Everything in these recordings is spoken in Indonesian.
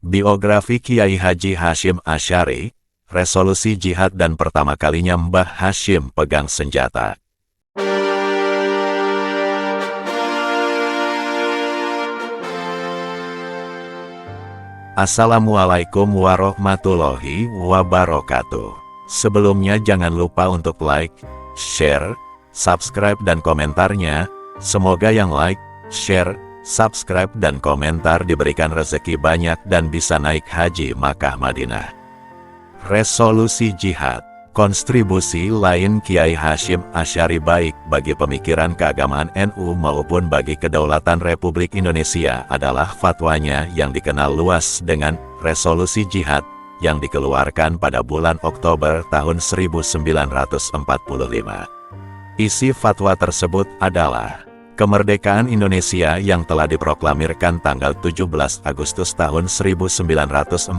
Biografi Kiai Haji Hasyim Asy'ari, resolusi jihad dan pertama kalinya Mbah Hasyim pegang senjata. Assalamualaikum warahmatullahi wabarakatuh. Sebelumnya jangan lupa untuk like, share, subscribe dan komentarnya. Semoga yang like, share, subscribe dan komentar diberikan rezeki banyak dan bisa naik haji Makkah Madinah. Resolusi jihad, kontribusi lain Kiai Hasyim Asy'ari baik bagi pemikiran keagamaan NU maupun bagi kedaulatan Republik Indonesia adalah fatwanya yang dikenal luas dengan resolusi jihad yang dikeluarkan pada bulan Oktober tahun 1945. Isi fatwa tersebut adalah kemerdekaan Indonesia yang telah diproklamirkan tanggal 17 Agustus tahun 1945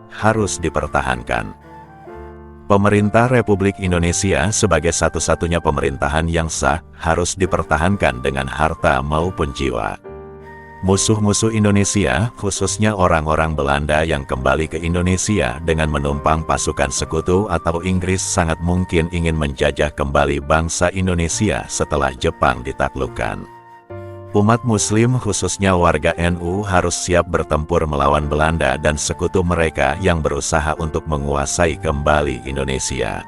harus dipertahankan. Pemerintah Republik Indonesia sebagai satu-satunya pemerintahan yang sah harus dipertahankan dengan harta maupun jiwa. Musuh-musuh Indonesia, khususnya orang-orang Belanda yang kembali ke Indonesia dengan menumpang pasukan sekutu atau Inggris sangat mungkin ingin menjajah kembali bangsa Indonesia setelah Jepang ditaklukkan. Umat Muslim khususnya warga NU harus siap bertempur melawan Belanda dan sekutu mereka yang berusaha untuk menguasai kembali Indonesia.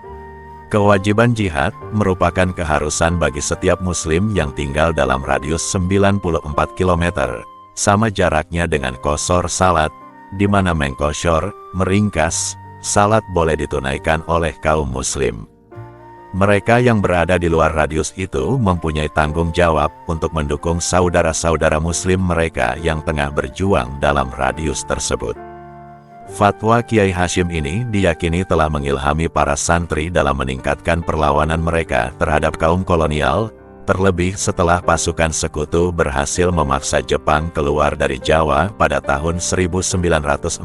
Kewajiban jihad merupakan keharusan bagi setiap Muslim yang tinggal dalam radius 94 km, sama jaraknya dengan qashor salat, di mana mengqashor, meringkas, salat boleh ditunaikan oleh kaum Muslim. Mereka yang berada di luar radius itu mempunyai tanggung jawab untuk mendukung saudara-saudara Muslim mereka yang tengah berjuang dalam radius tersebut. Fatwa Kiai Hasyim ini diyakini telah mengilhami para santri dalam meningkatkan perlawanan mereka terhadap kaum kolonial, terlebih setelah pasukan sekutu berhasil memaksa Jepang keluar dari Jawa pada tahun 1945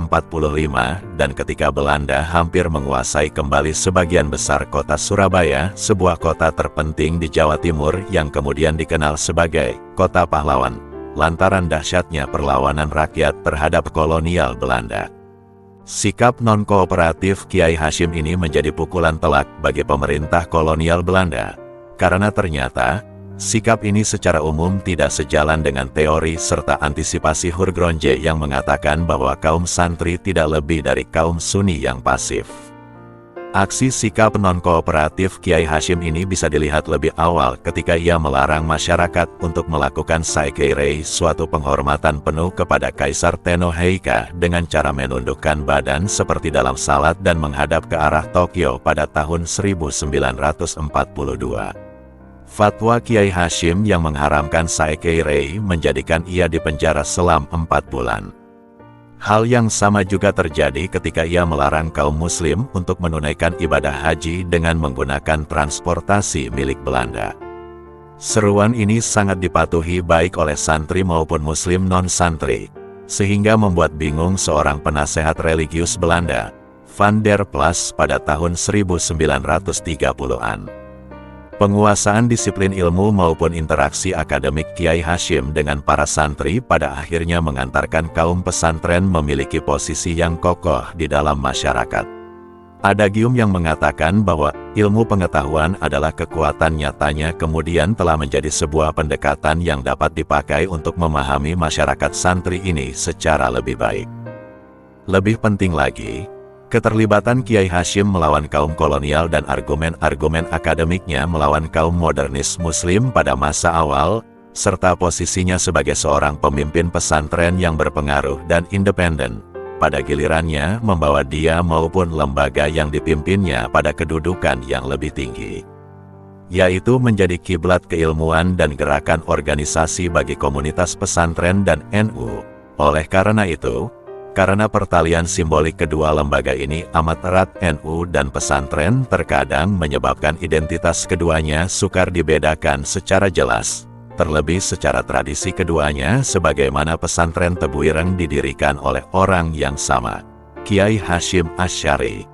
dan ketika Belanda hampir menguasai kembali sebagian besar kota Surabaya, sebuah kota terpenting di Jawa Timur yang kemudian dikenal sebagai Kota Pahlawan, lantaran dahsyatnya perlawanan rakyat terhadap kolonial Belanda. Sikap non-kooperatif Kiai Hasyim ini menjadi pukulan telak bagi pemerintah kolonial Belanda, karena ternyata sikap ini secara umum tidak sejalan dengan teori serta antisipasi Hurgronje yang mengatakan bahwa kaum santri tidak lebih dari kaum Sunni yang pasif. Aksi sikap non-kooperatif Kiai Hasyim ini bisa dilihat lebih awal ketika ia melarang masyarakat untuk melakukan Saikeirei, suatu penghormatan penuh kepada Kaisar Tenno-Heika dengan cara menundukkan badan seperti dalam salat dan menghadap ke arah Tokyo pada tahun 1942. Fatwa Kiai Hasyim yang mengharamkan Saikeirei menjadikan ia dipenjara selama 4 bulan. Hal yang sama juga terjadi ketika ia melarang kaum Muslim untuk menunaikan ibadah haji dengan menggunakan transportasi milik Belanda. Seruan ini sangat dipatuhi baik oleh santri maupun Muslim non-santri, sehingga membuat bingung seorang penasehat religius Belanda, Van der Plas pada tahun 1930-an. Penguasaan disiplin ilmu maupun interaksi akademik Kiai Hasyim dengan para santri pada akhirnya mengantarkan kaum pesantren memiliki posisi yang kokoh di dalam masyarakat. Adagium yang mengatakan bahwa ilmu pengetahuan adalah kekuatan nyatanya kemudian telah menjadi sebuah pendekatan yang dapat dipakai untuk memahami masyarakat santri ini secara lebih baik. Lebih penting lagi, keterlibatan Kiai Hasyim melawan kaum kolonial dan argumen-argumen akademiknya melawan kaum modernis Muslim pada masa awal, serta posisinya sebagai seorang pemimpin pesantren yang berpengaruh dan independen, pada gilirannya membawa dia maupun lembaga yang dipimpinnya pada kedudukan yang lebih tinggi, yaitu menjadi kiblat keilmuan dan gerakan organisasi bagi komunitas pesantren dan NU. Oleh karena itu, karena pertalian simbolik kedua lembaga ini amat erat, NU dan pesantren terkadang menyebabkan identitas keduanya sukar dibedakan secara jelas, terlebih secara tradisi keduanya sebagaimana pesantren Tebu Ireng didirikan oleh orang yang sama, Kiai Hasyim Asy'ari.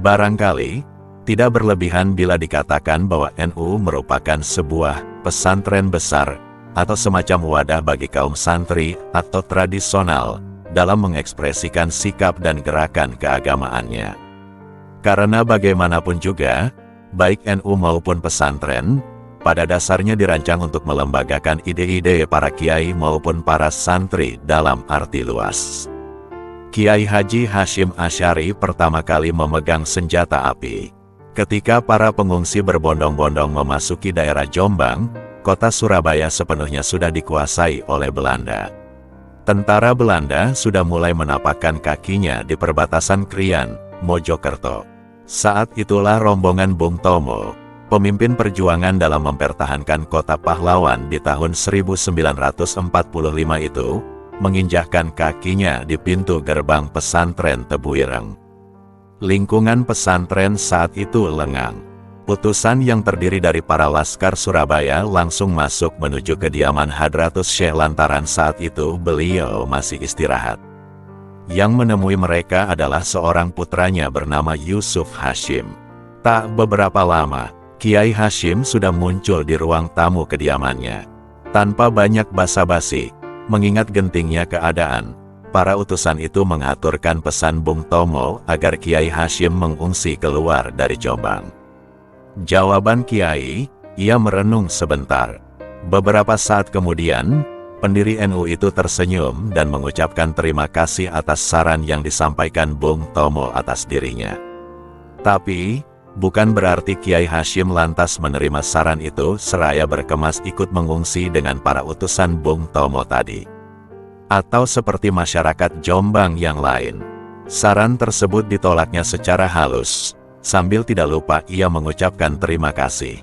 Barangkali tidak berlebihan bila dikatakan bahwa NU merupakan sebuah pesantren besar, atau semacam wadah bagi kaum santri atau tradisional, dalam mengekspresikan sikap dan gerakan keagamaannya. Karena bagaimanapun juga, baik NU maupun pesantren, pada dasarnya dirancang untuk melembagakan ide-ide para kiai maupun para santri dalam arti luas. Kiai Haji Hasyim Asy'ari pertama kali memegang senjata api ketika para pengungsi berbondong-bondong memasuki daerah Jombang. Kota Surabaya sepenuhnya sudah dikuasai oleh Belanda. Tentara Belanda sudah mulai menapakkan kakinya di perbatasan Krian, Mojokerto. Saat itulah rombongan Bung Tomo, pemimpin perjuangan dalam mempertahankan kota pahlawan di tahun 1945 itu, menginjakkan kakinya di pintu gerbang pesantren Tebu Ireng. Lingkungan pesantren saat itu lengang. Utusan yang terdiri dari para laskar Surabaya langsung masuk menuju kediaman Hadratus Syekh lantaran saat itu beliau masih istirahat. Yang menemui mereka adalah seorang putranya bernama Yusuf Hasyim. Tak beberapa lama, Kiai Hasyim sudah muncul di ruang tamu kediamannya. Tanpa banyak basa-basi, mengingat gentingnya keadaan, para utusan itu mengaturkan pesan Bung Tomo agar Kiai Hasyim mengungsi keluar dari Jombang. Jawaban Kiai, ia merenung sebentar. Beberapa saat kemudian, pendiri NU itu tersenyum dan mengucapkan terima kasih atas saran yang disampaikan Bung Tomo atas dirinya. Tapi, bukan berarti Kiai Hasyim lantas menerima saran itu seraya berkemas ikut mengungsi dengan para utusan Bung Tomo tadi. Atau seperti masyarakat Jombang yang lain, saran tersebut ditolaknya secara halus. Sambil tidak lupa ia mengucapkan terima kasih.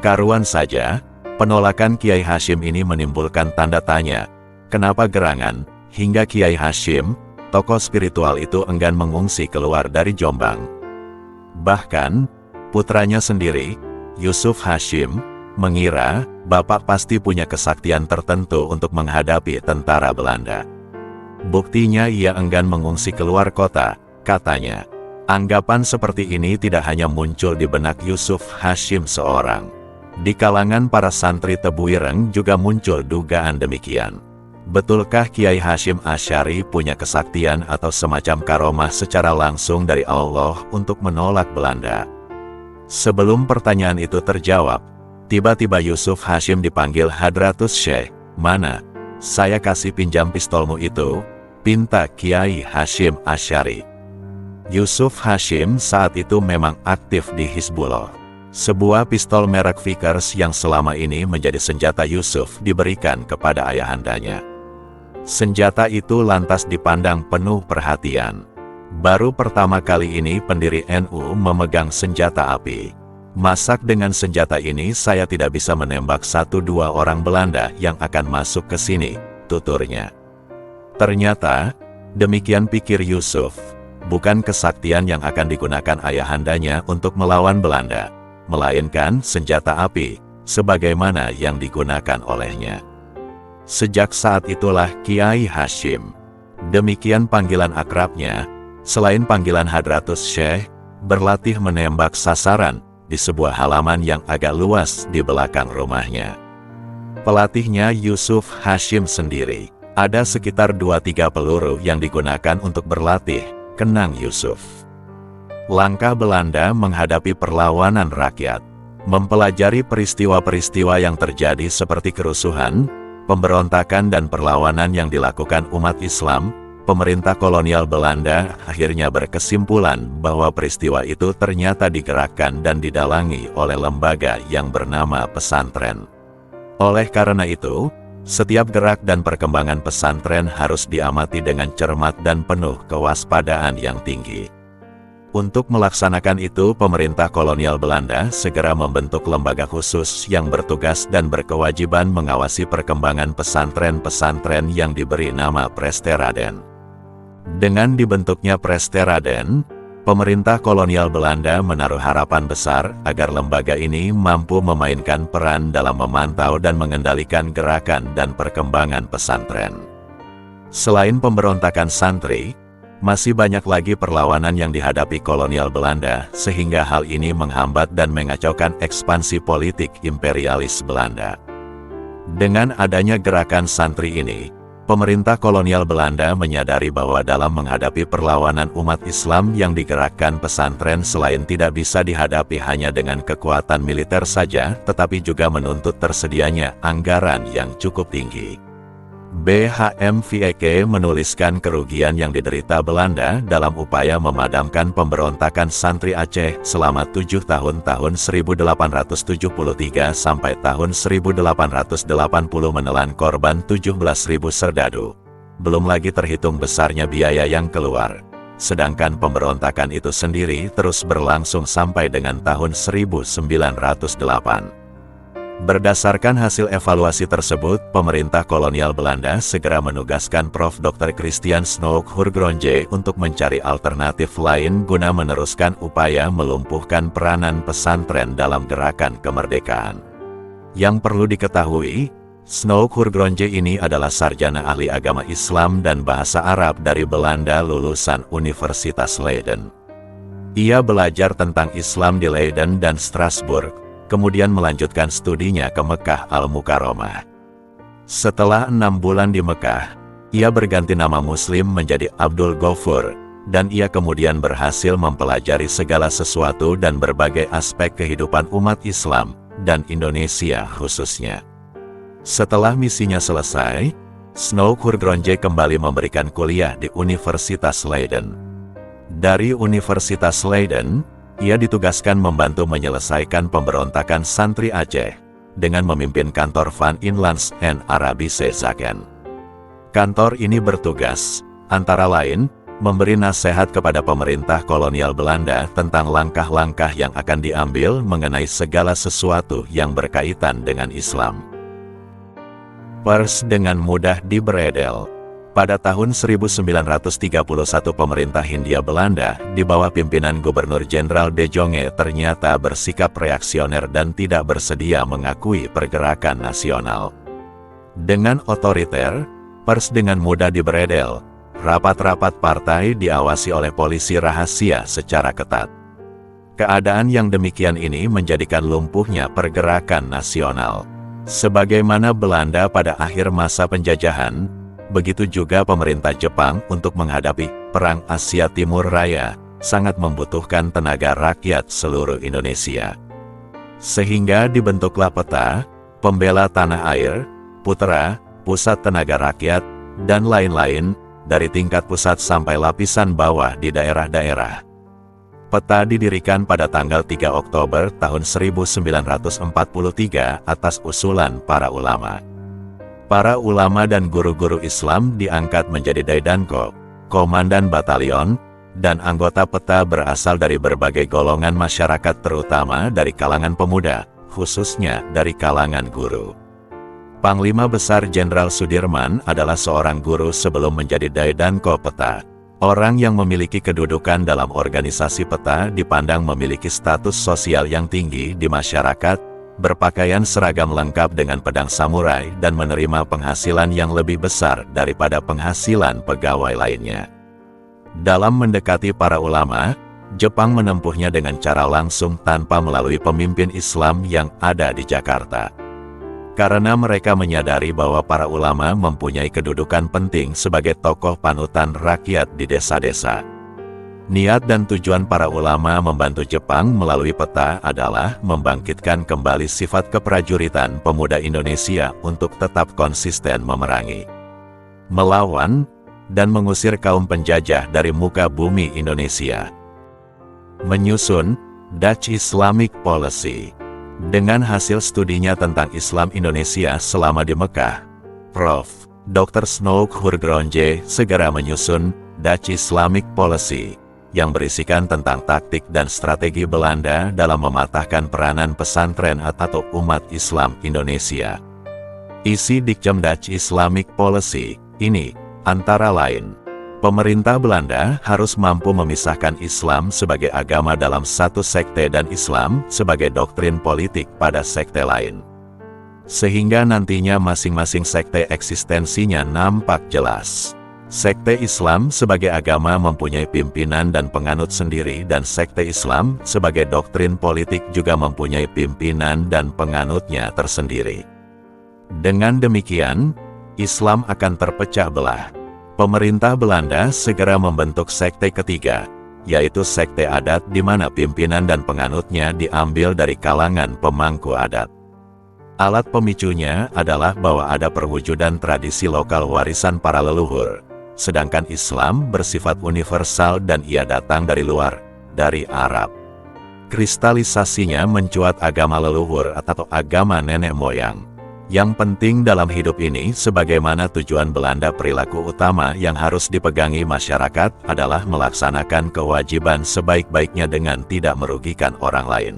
Karuan saja, penolakan Kiai Hasyim ini menimbulkan tanda tanya. Kenapa gerangan, hingga Kiai Hasyim, tokoh spiritual itu enggan mengungsi keluar dari Jombang? Bahkan, putranya sendiri, Yusuf Hasyim, mengira bapak pasti punya kesaktian tertentu untuk menghadapi tentara Belanda. Buktinya ia enggan mengungsi keluar kota, katanya. Anggapan seperti ini tidak hanya muncul di benak Yusuf Hasyim seorang. Di kalangan para santri Tebu Ireng juga muncul dugaan demikian. Betulkah Kiai Hasyim Asy'ari punya kesaktian atau semacam karomah secara langsung dari Allah untuk menolak Belanda? Sebelum pertanyaan itu terjawab, tiba-tiba Yusuf Hasyim dipanggil Hadratus Syekh. Mana? Saya kasih pinjam pistolmu itu, pinta Kiai Hasyim Asy'ari. Yusuf Hasyim saat itu memang aktif di Hizbullah. Sebuah pistol merek Vickers yang selama ini menjadi senjata Yusuf diberikan kepada ayahandanya. Senjata itu lantas dipandang penuh perhatian. Baru pertama kali ini pendiri NU memegang senjata api. Masak dengan senjata ini saya tidak bisa menembak 1-2 orang Belanda yang akan masuk ke sini, tuturnya. Ternyata, demikian pikir Yusuf. Bukan kesaktian yang akan digunakan ayahandanya untuk melawan Belanda, melainkan senjata api, sebagaimana yang digunakan olehnya. Sejak saat itulah Kiai Hasyim, demikian panggilan akrabnya, selain panggilan Hadratus Syekh, berlatih menembak sasaran di sebuah halaman yang agak luas di belakang rumahnya. Pelatihnya Yusuf Hasyim sendiri, ada sekitar 2-3 peluru yang digunakan untuk berlatih, kenang Yusuf. Langkah Belanda menghadapi perlawanan rakyat, mempelajari peristiwa-peristiwa yang terjadi seperti kerusuhan, pemberontakan dan perlawanan yang dilakukan umat Islam, pemerintah kolonial Belanda akhirnya berkesimpulan bahwa peristiwa itu ternyata digerakkan dan didalangi oleh lembaga yang bernama pesantren. Oleh karena itu, setiap gerak dan perkembangan pesantren harus diamati dengan cermat dan penuh kewaspadaan yang tinggi. Untuk melaksanakan itu, pemerintah kolonial Belanda segera membentuk lembaga khusus yang bertugas dan berkewajiban mengawasi perkembangan pesantren-pesantren yang diberi nama Presteraden. Dengan dibentuknya Presteraden, pemerintah kolonial Belanda menaruh harapan besar agar lembaga ini mampu memainkan peran dalam memantau dan mengendalikan gerakan dan perkembangan pesantren. Selain pemberontakan santri, masih banyak lagi perlawanan yang dihadapi kolonial Belanda, sehingga hal ini menghambat dan mengacaukan ekspansi politik imperialis Belanda. Dengan adanya gerakan santri ini, pemerintah kolonial Belanda menyadari bahwa dalam menghadapi perlawanan umat Islam yang digerakkan pesantren selain tidak bisa dihadapi hanya dengan kekuatan militer saja, tetapi juga menuntut tersedianya anggaran yang cukup tinggi. BHM Vieke menuliskan kerugian yang diderita Belanda dalam upaya memadamkan pemberontakan santri Aceh selama 7 tahun 1873 sampai tahun 1880 menelan korban 17.000 serdadu. Belum lagi terhitung besarnya biaya yang keluar. Sedangkan pemberontakan itu sendiri terus berlangsung sampai dengan tahun 1908. Berdasarkan hasil evaluasi tersebut, pemerintah kolonial Belanda segera menugaskan Prof. Dr. Christian Snoek Hurgronje untuk mencari alternatif lain guna meneruskan upaya melumpuhkan peranan pesantren dalam gerakan kemerdekaan. Yang perlu diketahui, Snoek Hurgronje ini adalah sarjana ahli agama Islam dan bahasa Arab dari Belanda lulusan Universitas Leiden. Ia belajar tentang Islam di Leiden dan Strasbourg, kemudian melanjutkan studinya ke Mekah Al-Mukarramah. Setelah 6 bulan di Mekah, ia berganti nama Muslim menjadi Abdul Ghafur, dan ia kemudian berhasil mempelajari segala sesuatu dan berbagai aspek kehidupan umat Islam, dan Indonesia khususnya. Setelah misinya selesai, Snoek Hurgronje kembali memberikan kuliah di Universitas Leiden. Dari Universitas Leiden, ia ditugaskan membantu menyelesaikan pemberontakan santri Aceh dengan memimpin kantor Van Inlands en Arabische Zaken. Kantor ini bertugas, antara lain, memberi nasihat kepada pemerintah kolonial Belanda tentang langkah-langkah yang akan diambil mengenai segala sesuatu yang berkaitan dengan Islam. Pers dengan mudah diberedel. Pada tahun 1931 pemerintah Hindia Belanda di bawah pimpinan Gubernur Jenderal De Jonge ternyata bersikap reaksioner dan tidak bersedia mengakui pergerakan nasional. Dengan otoriter, pers dengan mudah diberedel, rapat-rapat partai diawasi oleh polisi rahasia secara ketat. Keadaan yang demikian ini menjadikan lumpuhnya pergerakan nasional. Sebagaimana Belanda pada akhir masa penjajahan, begitu juga pemerintah Jepang untuk menghadapi Perang Asia Timur Raya, sangat membutuhkan tenaga rakyat seluruh Indonesia. Sehingga dibentuklah PETA, Pembela Tanah Air, Putra, Pusat Tenaga Rakyat, dan lain-lain, dari tingkat pusat sampai lapisan bawah di daerah-daerah. PETA didirikan pada tanggal 3 Oktober tahun 1943 atas usulan para ulama. Para ulama dan guru-guru Islam diangkat menjadi Daidanko, komandan batalion, dan anggota PETA berasal dari berbagai golongan masyarakat terutama dari kalangan pemuda, khususnya dari kalangan guru. Panglima Besar Jenderal Sudirman adalah seorang guru sebelum menjadi Daidanko PETA. Orang yang memiliki kedudukan dalam organisasi PETA dipandang memiliki status sosial yang tinggi di masyarakat, berpakaian seragam lengkap dengan pedang samurai dan menerima penghasilan yang lebih besar daripada penghasilan pegawai lainnya. Dalam mendekati para ulama, Jepang menempuhnya dengan cara langsung tanpa melalui pemimpin Islam yang ada di Jakarta. Karena mereka menyadari bahwa para ulama mempunyai kedudukan penting sebagai tokoh panutan rakyat di desa-desa. Niat dan tujuan para ulama membantu Jepang melalui PETA adalah membangkitkan kembali sifat keprajuritan pemuda Indonesia untuk tetap konsisten memerangi, melawan, dan mengusir kaum penjajah dari muka bumi Indonesia. Menyusun Dutch Islamic Policy. Dengan hasil studinya tentang Islam Indonesia selama di Mekah, Prof. Dr. Snoek Hurgronje segera menyusun Dutch Islamic Policy, yang berisikan tentang taktik dan strategi Belanda dalam mematahkan peranan pesantren atau umat Islam Indonesia. Isi Dikjem Dutch Islamic Policy ini, antara lain, pemerintah Belanda harus mampu memisahkan Islam sebagai agama dalam satu sekte dan Islam sebagai doktrin politik pada sekte lain. Sehingga nantinya masing-masing sekte eksistensinya nampak jelas. Sekte Islam sebagai agama mempunyai pimpinan dan penganut sendiri dan sekte Islam sebagai doktrin politik juga mempunyai pimpinan dan penganutnya tersendiri. Dengan demikian, Islam akan terpecah belah. Pemerintah Belanda segera membentuk sekte ketiga, yaitu sekte adat di mana pimpinan dan penganutnya diambil dari kalangan pemangku adat. Alat pemicunya adalah bahwa ada perwujudan tradisi lokal warisan para leluhur, sedangkan Islam bersifat universal dan ia datang dari luar, dari Arab. Kristalisasinya mencuat agama leluhur atau agama nenek moyang. Yang penting dalam hidup ini sebagaimana tujuan Belanda, perilaku utama yang harus dipegangi masyarakat adalah melaksanakan kewajiban sebaik-baiknya dengan tidak merugikan orang lain.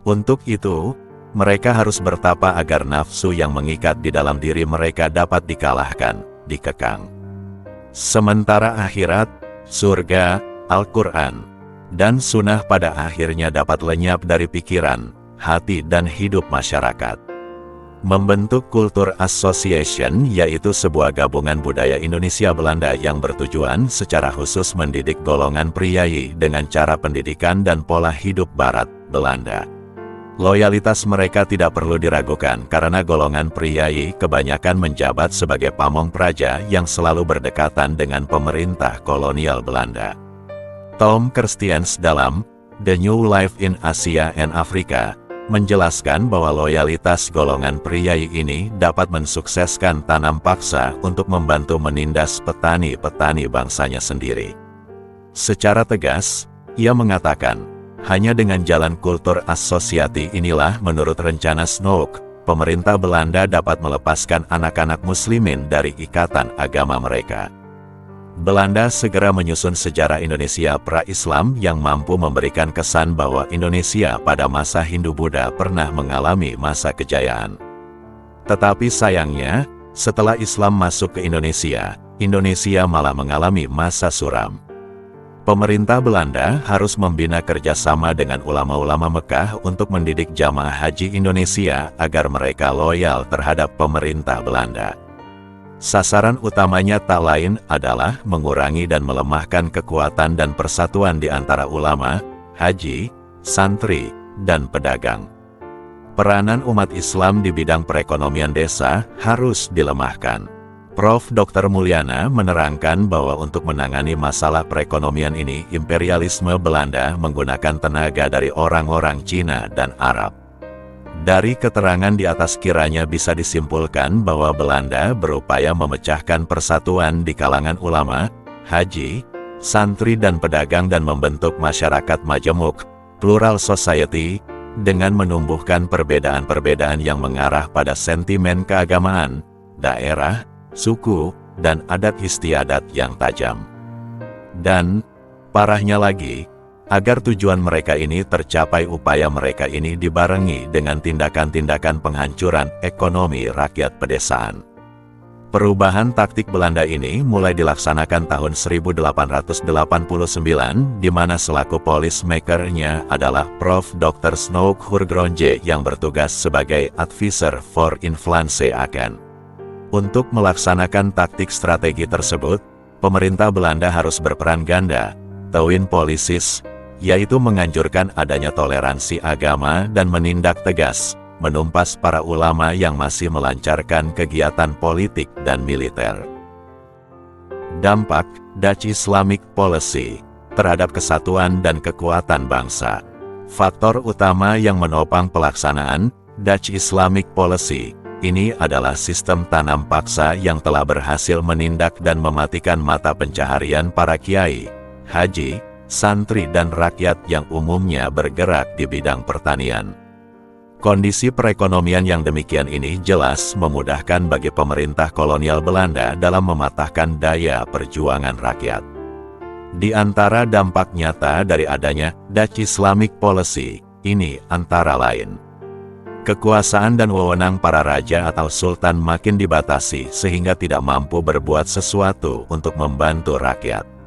Untuk itu, mereka harus bertapa agar nafsu yang mengikat di dalam diri mereka dapat dikalahkan, dikekang. Sementara akhirat, surga, Al-Quran, dan sunnah pada akhirnya dapat lenyap dari pikiran, hati dan hidup masyarakat. Membentuk Culture Association yaitu sebuah gabungan budaya Indonesia Belanda yang bertujuan secara khusus mendidik golongan priayi dengan cara pendidikan dan pola hidup Barat, Belanda. Loyalitas mereka tidak perlu diragukan karena golongan priayi kebanyakan menjabat sebagai pamong praja yang selalu berdekatan dengan pemerintah kolonial Belanda. Tom Kerstiens dalam The New Life in Asia and Africa menjelaskan bahwa loyalitas golongan priayi ini dapat mensukseskan tanam paksa untuk membantu menindas petani-petani bangsanya sendiri. Secara tegas, ia mengatakan, hanya dengan jalan kultur asosiati inilah menurut rencana Snoek, pemerintah Belanda dapat melepaskan anak-anak muslimin dari ikatan agama mereka. Belanda segera menyusun sejarah Indonesia pra-Islam yang mampu memberikan kesan bahwa Indonesia pada masa Hindu-Buddha pernah mengalami masa kejayaan. Tetapi sayangnya, setelah Islam masuk ke Indonesia, Indonesia malah mengalami masa suram. Pemerintah Belanda harus membina kerjasama dengan ulama-ulama Mekah untuk mendidik jamaah haji Indonesia agar mereka loyal terhadap pemerintah Belanda. Sasaran utamanya tak lain adalah mengurangi dan melemahkan kekuatan dan persatuan di antara ulama, haji, santri, dan pedagang. Peranan umat Islam di bidang perekonomian desa harus dilemahkan. Prof. Dr. Mulyana menerangkan bahwa untuk menangani masalah perekonomian ini, imperialisme Belanda menggunakan tenaga dari orang-orang Cina dan Arab. Dari keterangan di atas kiranya bisa disimpulkan bahwa Belanda berupaya memecahkan persatuan di kalangan ulama, haji, santri dan pedagang dan membentuk masyarakat majemuk, plural society, dengan menumbuhkan perbedaan-perbedaan yang mengarah pada sentimen keagamaan, daerah, suku, dan adat istiadat yang tajam. Dan, parahnya lagi, agar tujuan mereka ini tercapai, upaya mereka ini dibarengi dengan tindakan-tindakan penghancuran ekonomi rakyat pedesaan. Perubahan taktik Belanda ini mulai dilaksanakan tahun 1889, di mana selaku policy maker-nya adalah Prof. Dr. Snoek Hurgronje yang bertugas sebagai Advisor for Inflation Aken. Untuk melaksanakan taktik strategi tersebut, pemerintah Belanda harus berperan ganda, twin policies, yaitu menganjurkan adanya toleransi agama dan menindak tegas, menumpas para ulama yang masih melancarkan kegiatan politik dan militer. Dampak Dutch Islamic Policy terhadap kesatuan dan kekuatan bangsa. Faktor utama yang menopang pelaksanaan Dutch Islamic Policy ini adalah sistem tanam paksa yang telah berhasil menindak dan mematikan mata pencaharian para kiai, haji, santri dan rakyat yang umumnya bergerak di bidang pertanian. Kondisi perekonomian yang demikian ini jelas memudahkan bagi pemerintah kolonial Belanda dalam mematahkan daya perjuangan rakyat. Di antara dampak nyata dari adanya Dutch Islamic Policy ini antara lain, kekuasaan dan wewenang para raja atau sultan makin dibatasi sehingga tidak mampu berbuat sesuatu untuk membantu rakyat.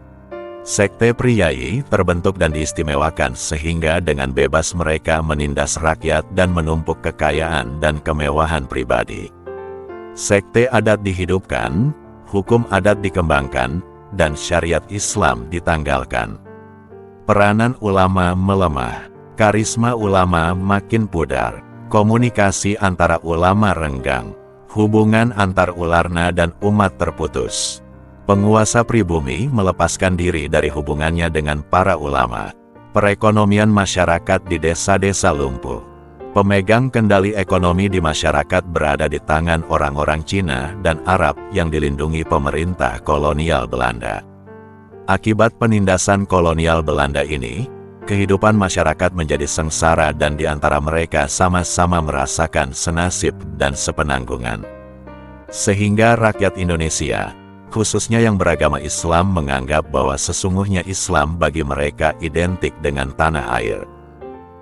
Sekte priayi terbentuk dan diistimewakan sehingga dengan bebas mereka menindas rakyat dan menumpuk kekayaan dan kemewahan pribadi. Sekte adat dihidupkan, hukum adat dikembangkan, dan syariat Islam ditanggalkan. Peranan ulama melemah, karisma ulama makin pudar, komunikasi antara ulama renggang, Hubungan antar Ularna dan umat terputus. Penguasa pribumi melepaskan diri dari hubungannya dengan para ulama. Perekonomian masyarakat di desa-desa lumpuh. Pemegang kendali ekonomi di masyarakat berada di tangan orang-orang Cina dan Arab yang dilindungi pemerintah kolonial Belanda. Akibat penindasan kolonial Belanda ini, kehidupan masyarakat menjadi sengsara dan di antara mereka sama-sama merasakan senasib dan sepenanggungan. Sehingga rakyat Indonesia, khususnya yang beragama Islam, menganggap bahwa sesungguhnya Islam bagi mereka identik dengan tanah air.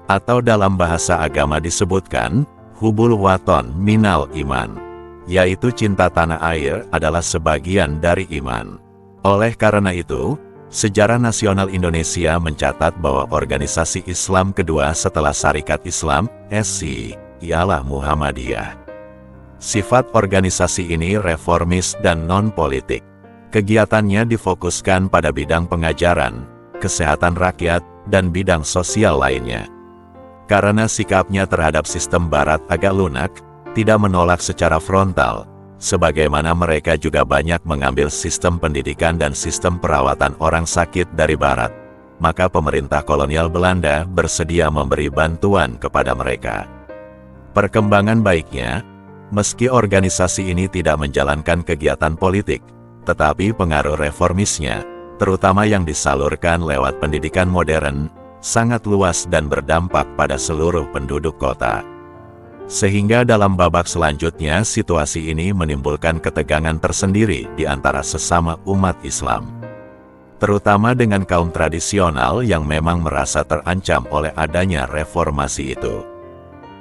Atau dalam bahasa agama disebutkan, hubul waton minal iman, yaitu cinta tanah air adalah sebagian dari iman. Oleh karena itu, sejarah nasional Indonesia mencatat bahwa organisasi Islam kedua setelah Syarikat Islam, SI, ialah Muhammadiyah. Sifat organisasi ini reformis dan non-politik. Kegiatannya difokuskan pada bidang pengajaran, kesehatan rakyat, dan bidang sosial lainnya. Karena sikapnya terhadap sistem Barat agak lunak, tidak menolak secara frontal, sebagaimana mereka juga banyak mengambil sistem pendidikan dan sistem perawatan orang sakit dari Barat, maka pemerintah kolonial Belanda bersedia memberi bantuan kepada mereka. Perkembangan baiknya, meski organisasi ini tidak menjalankan kegiatan politik, tetapi pengaruh reformisnya, terutama yang disalurkan lewat pendidikan modern, sangat luas dan berdampak pada seluruh penduduk kota. Sehingga dalam babak selanjutnya situasi ini menimbulkan ketegangan tersendiri di antara sesama umat Islam. Terutama dengan kaum tradisional yang memang merasa terancam oleh adanya reformasi itu.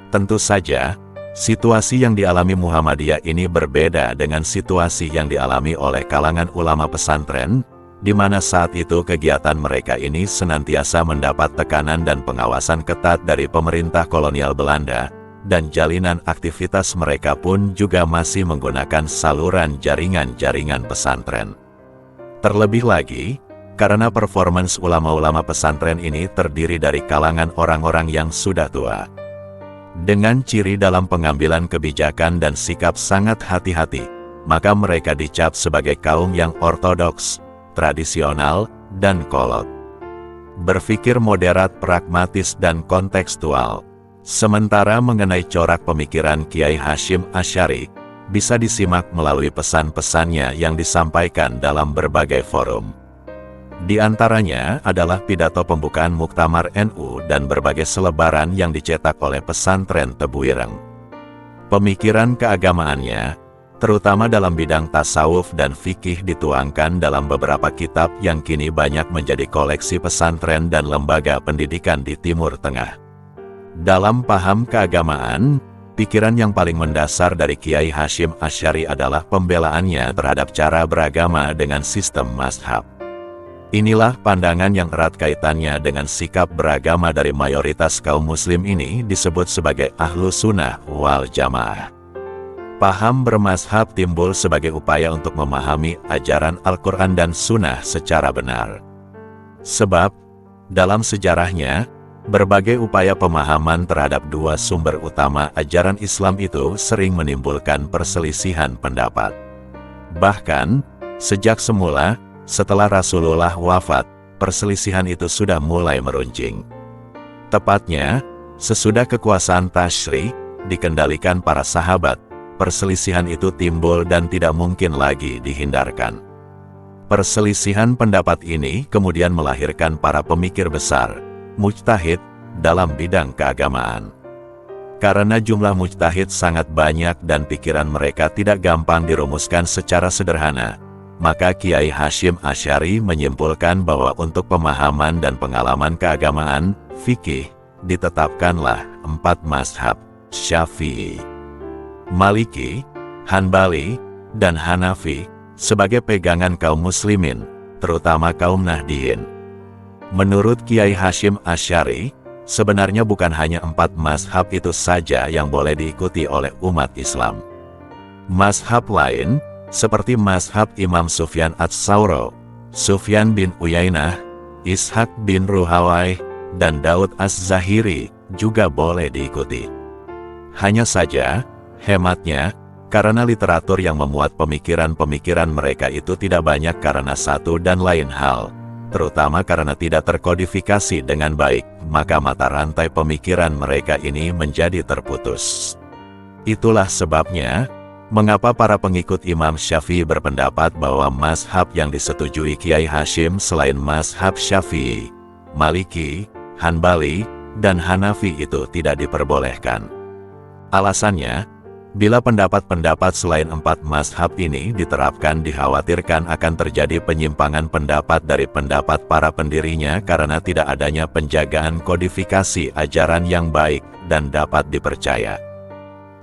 Tentu saja, situasi yang dialami Muhammadiyah ini berbeda dengan situasi yang dialami oleh kalangan ulama pesantren, di mana saat itu kegiatan mereka ini senantiasa mendapat tekanan dan pengawasan ketat dari pemerintah kolonial Belanda, dan jalinan aktivitas mereka pun juga masih menggunakan saluran jaringan-jaringan pesantren. Terlebih lagi, karena performance ulama-ulama pesantren ini terdiri dari kalangan orang-orang yang sudah tua. Dengan ciri dalam pengambilan kebijakan dan sikap sangat hati-hati, maka mereka dicap sebagai kaum yang ortodoks, tradisional, dan kolot. Berpikir moderat, pragmatis, dan kontekstual. Sementara mengenai corak pemikiran Kiai Hasyim Asy'ari, bisa disimak melalui pesan-pesannya yang disampaikan dalam berbagai forum. Di antaranya adalah pidato pembukaan Muktamar NU dan berbagai selebaran yang dicetak oleh pesantren Tebu Ireng. Pemikiran keagamaannya, terutama dalam bidang tasawuf dan fikih, dituangkan dalam beberapa kitab yang kini banyak menjadi koleksi pesantren dan lembaga pendidikan di Timur Tengah. Dalam paham keagamaan, pikiran yang paling mendasar dari Kiai Hasyim Asy'ari adalah pembelaannya terhadap cara beragama dengan sistem mazhab. Inilah pandangan yang erat kaitannya dengan sikap beragama dari mayoritas kaum muslim ini disebut sebagai Ahlus Sunnah wal Jamaah. Paham bermazhab timbul sebagai upaya untuk memahami ajaran Al-Quran dan Sunnah secara benar. Sebab, dalam sejarahnya, berbagai upaya pemahaman terhadap dua sumber utama ajaran Islam itu sering menimbulkan perselisihan pendapat. Bahkan, sejak semula, setelah Rasulullah wafat, perselisihan itu sudah mulai meruncing. Tepatnya, sesudah kekuasaan Tasyri dikendalikan para sahabat, perselisihan itu timbul dan tidak mungkin lagi dihindarkan. Perselisihan pendapat ini kemudian melahirkan para pemikir besar, mujtahid, dalam bidang keagamaan. Karena jumlah mujtahid sangat banyak dan pikiran mereka tidak gampang dirumuskan secara sederhana, maka Kiai Hasyim Asy'ari menyimpulkan bahwa untuk pemahaman dan pengalaman keagamaan, fikih, ditetapkanlah 4 mazhab, Syafi'i, Maliki, Hanbali, dan Hanafi, sebagai pegangan kaum muslimin, terutama kaum Nahdiyin. Menurut Kiai Hasyim Asy'ari, sebenarnya bukan hanya 4 mazhab itu saja yang boleh diikuti oleh umat Islam. Mazhab lain, seperti mazhab Imam Sufyan Ats-Tsauri, Sufyan bin Uyainah, Ishaq bin Ruhawai, dan Daud Az-Zahiri, juga boleh diikuti. Hanya saja, hematnya, Karena literatur yang memuat pemikiran-pemikiran mereka itu tidak banyak karena satu dan lain hal, terutama karena tidak terkodifikasi dengan baik, maka mata rantai pemikiran mereka ini menjadi terputus. Itulah sebabnya, mengapa para pengikut Imam Syafi'i berpendapat bahwa mazhab yang disetujui Kiai Hasyim selain mazhab Syafi'i, Maliki, Hanbali, dan Hanafi itu tidak diperbolehkan. Alasannya, bila pendapat-pendapat selain 4 mazhab ini diterapkan dikhawatirkan akan terjadi penyimpangan pendapat dari pendapat para pendirinya karena tidak adanya penjagaan kodifikasi ajaran yang baik dan dapat dipercaya.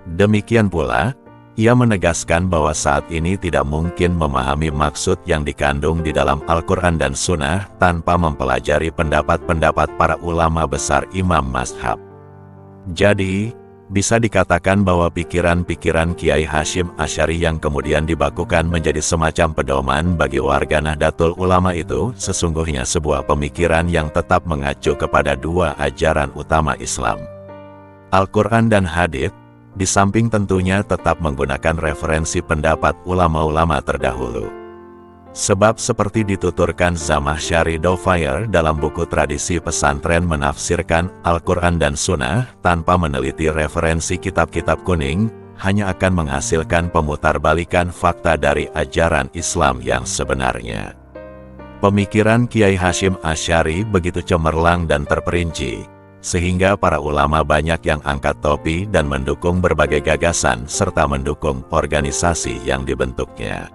Demikian pula, ia menegaskan bahwa saat ini tidak mungkin memahami maksud yang dikandung di dalam Al-Quran dan Sunnah tanpa mempelajari pendapat-pendapat para ulama besar imam mazhab. Jadi, bisa dikatakan bahwa pikiran-pikiran Kiai Hasyim Asy'ari yang kemudian dibakukan menjadi semacam pedoman bagi warga Nahdlatul Ulama itu sesungguhnya sebuah pemikiran yang tetap mengacu kepada 2 ajaran utama Islam, Al-Quran dan Hadits, di samping tentunya tetap menggunakan referensi pendapat ulama-ulama terdahulu. Sebab seperti dituturkan Zamakhsyari Dofair dalam buku Tradisi Pesantren menafsirkan Al-Quran dan Sunnah tanpa meneliti referensi kitab-kitab kuning, hanya akan menghasilkan pemutarbalikan fakta dari ajaran Islam yang sebenarnya. Pemikiran Kiai Hasyim Asy'ari begitu cemerlang dan terperinci, sehingga para ulama banyak yang angkat topi dan mendukung berbagai gagasan serta mendukung organisasi yang dibentuknya.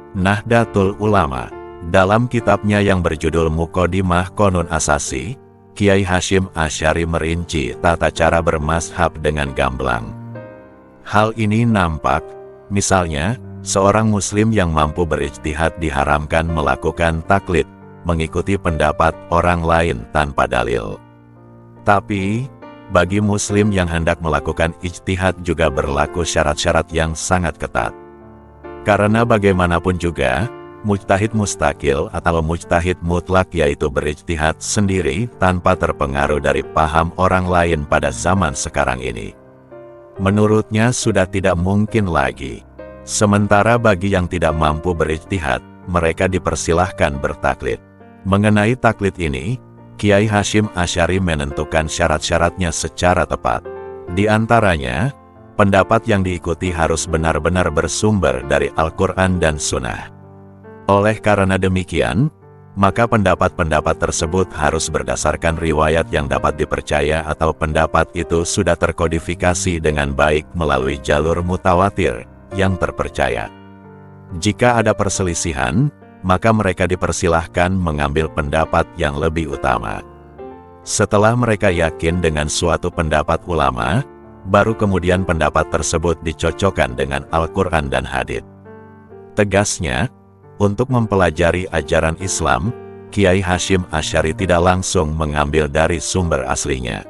Nahdlatul Ulama, dalam kitabnya yang berjudul Muqaddimah Qonun Asasi, Kiai Hasyim Asy'ari merinci tata cara bermazhab dengan gamblang. Hal ini nampak, misalnya, seorang muslim yang mampu berijtihad diharamkan melakukan taklid, mengikuti pendapat orang lain tanpa dalil. Tapi, bagi muslim yang hendak melakukan ijtihad juga berlaku syarat-syarat yang sangat ketat. Karena bagaimanapun juga, mujtahid mustaqil atau mujtahid mutlak yaitu berijtihad sendiri tanpa terpengaruh dari paham orang lain pada zaman sekarang ini, menurutnya sudah tidak mungkin lagi. Sementara bagi yang tidak mampu berijtihad, mereka dipersilahkan bertaklid. Mengenai taklid ini, Kiai Hasyim Asy'ari menentukan syarat-syaratnya secara tepat. Di antaranya, pendapat yang diikuti harus benar-benar bersumber dari Al-Quran dan Sunnah. Oleh karena demikian, maka pendapat-pendapat tersebut harus berdasarkan riwayat yang dapat dipercaya atau pendapat itu sudah terkodifikasi dengan baik melalui jalur mutawatir yang terpercaya. Jika ada perselisihan, maka mereka dipersilahkan mengambil pendapat yang lebih utama. Setelah mereka yakin dengan suatu pendapat ulama, baru kemudian pendapat tersebut dicocokkan dengan Al-Quran dan Hadits. Tegasnya, untuk mempelajari ajaran Islam, Kiai Hasyim Asy'ari tidak langsung mengambil dari sumber aslinya,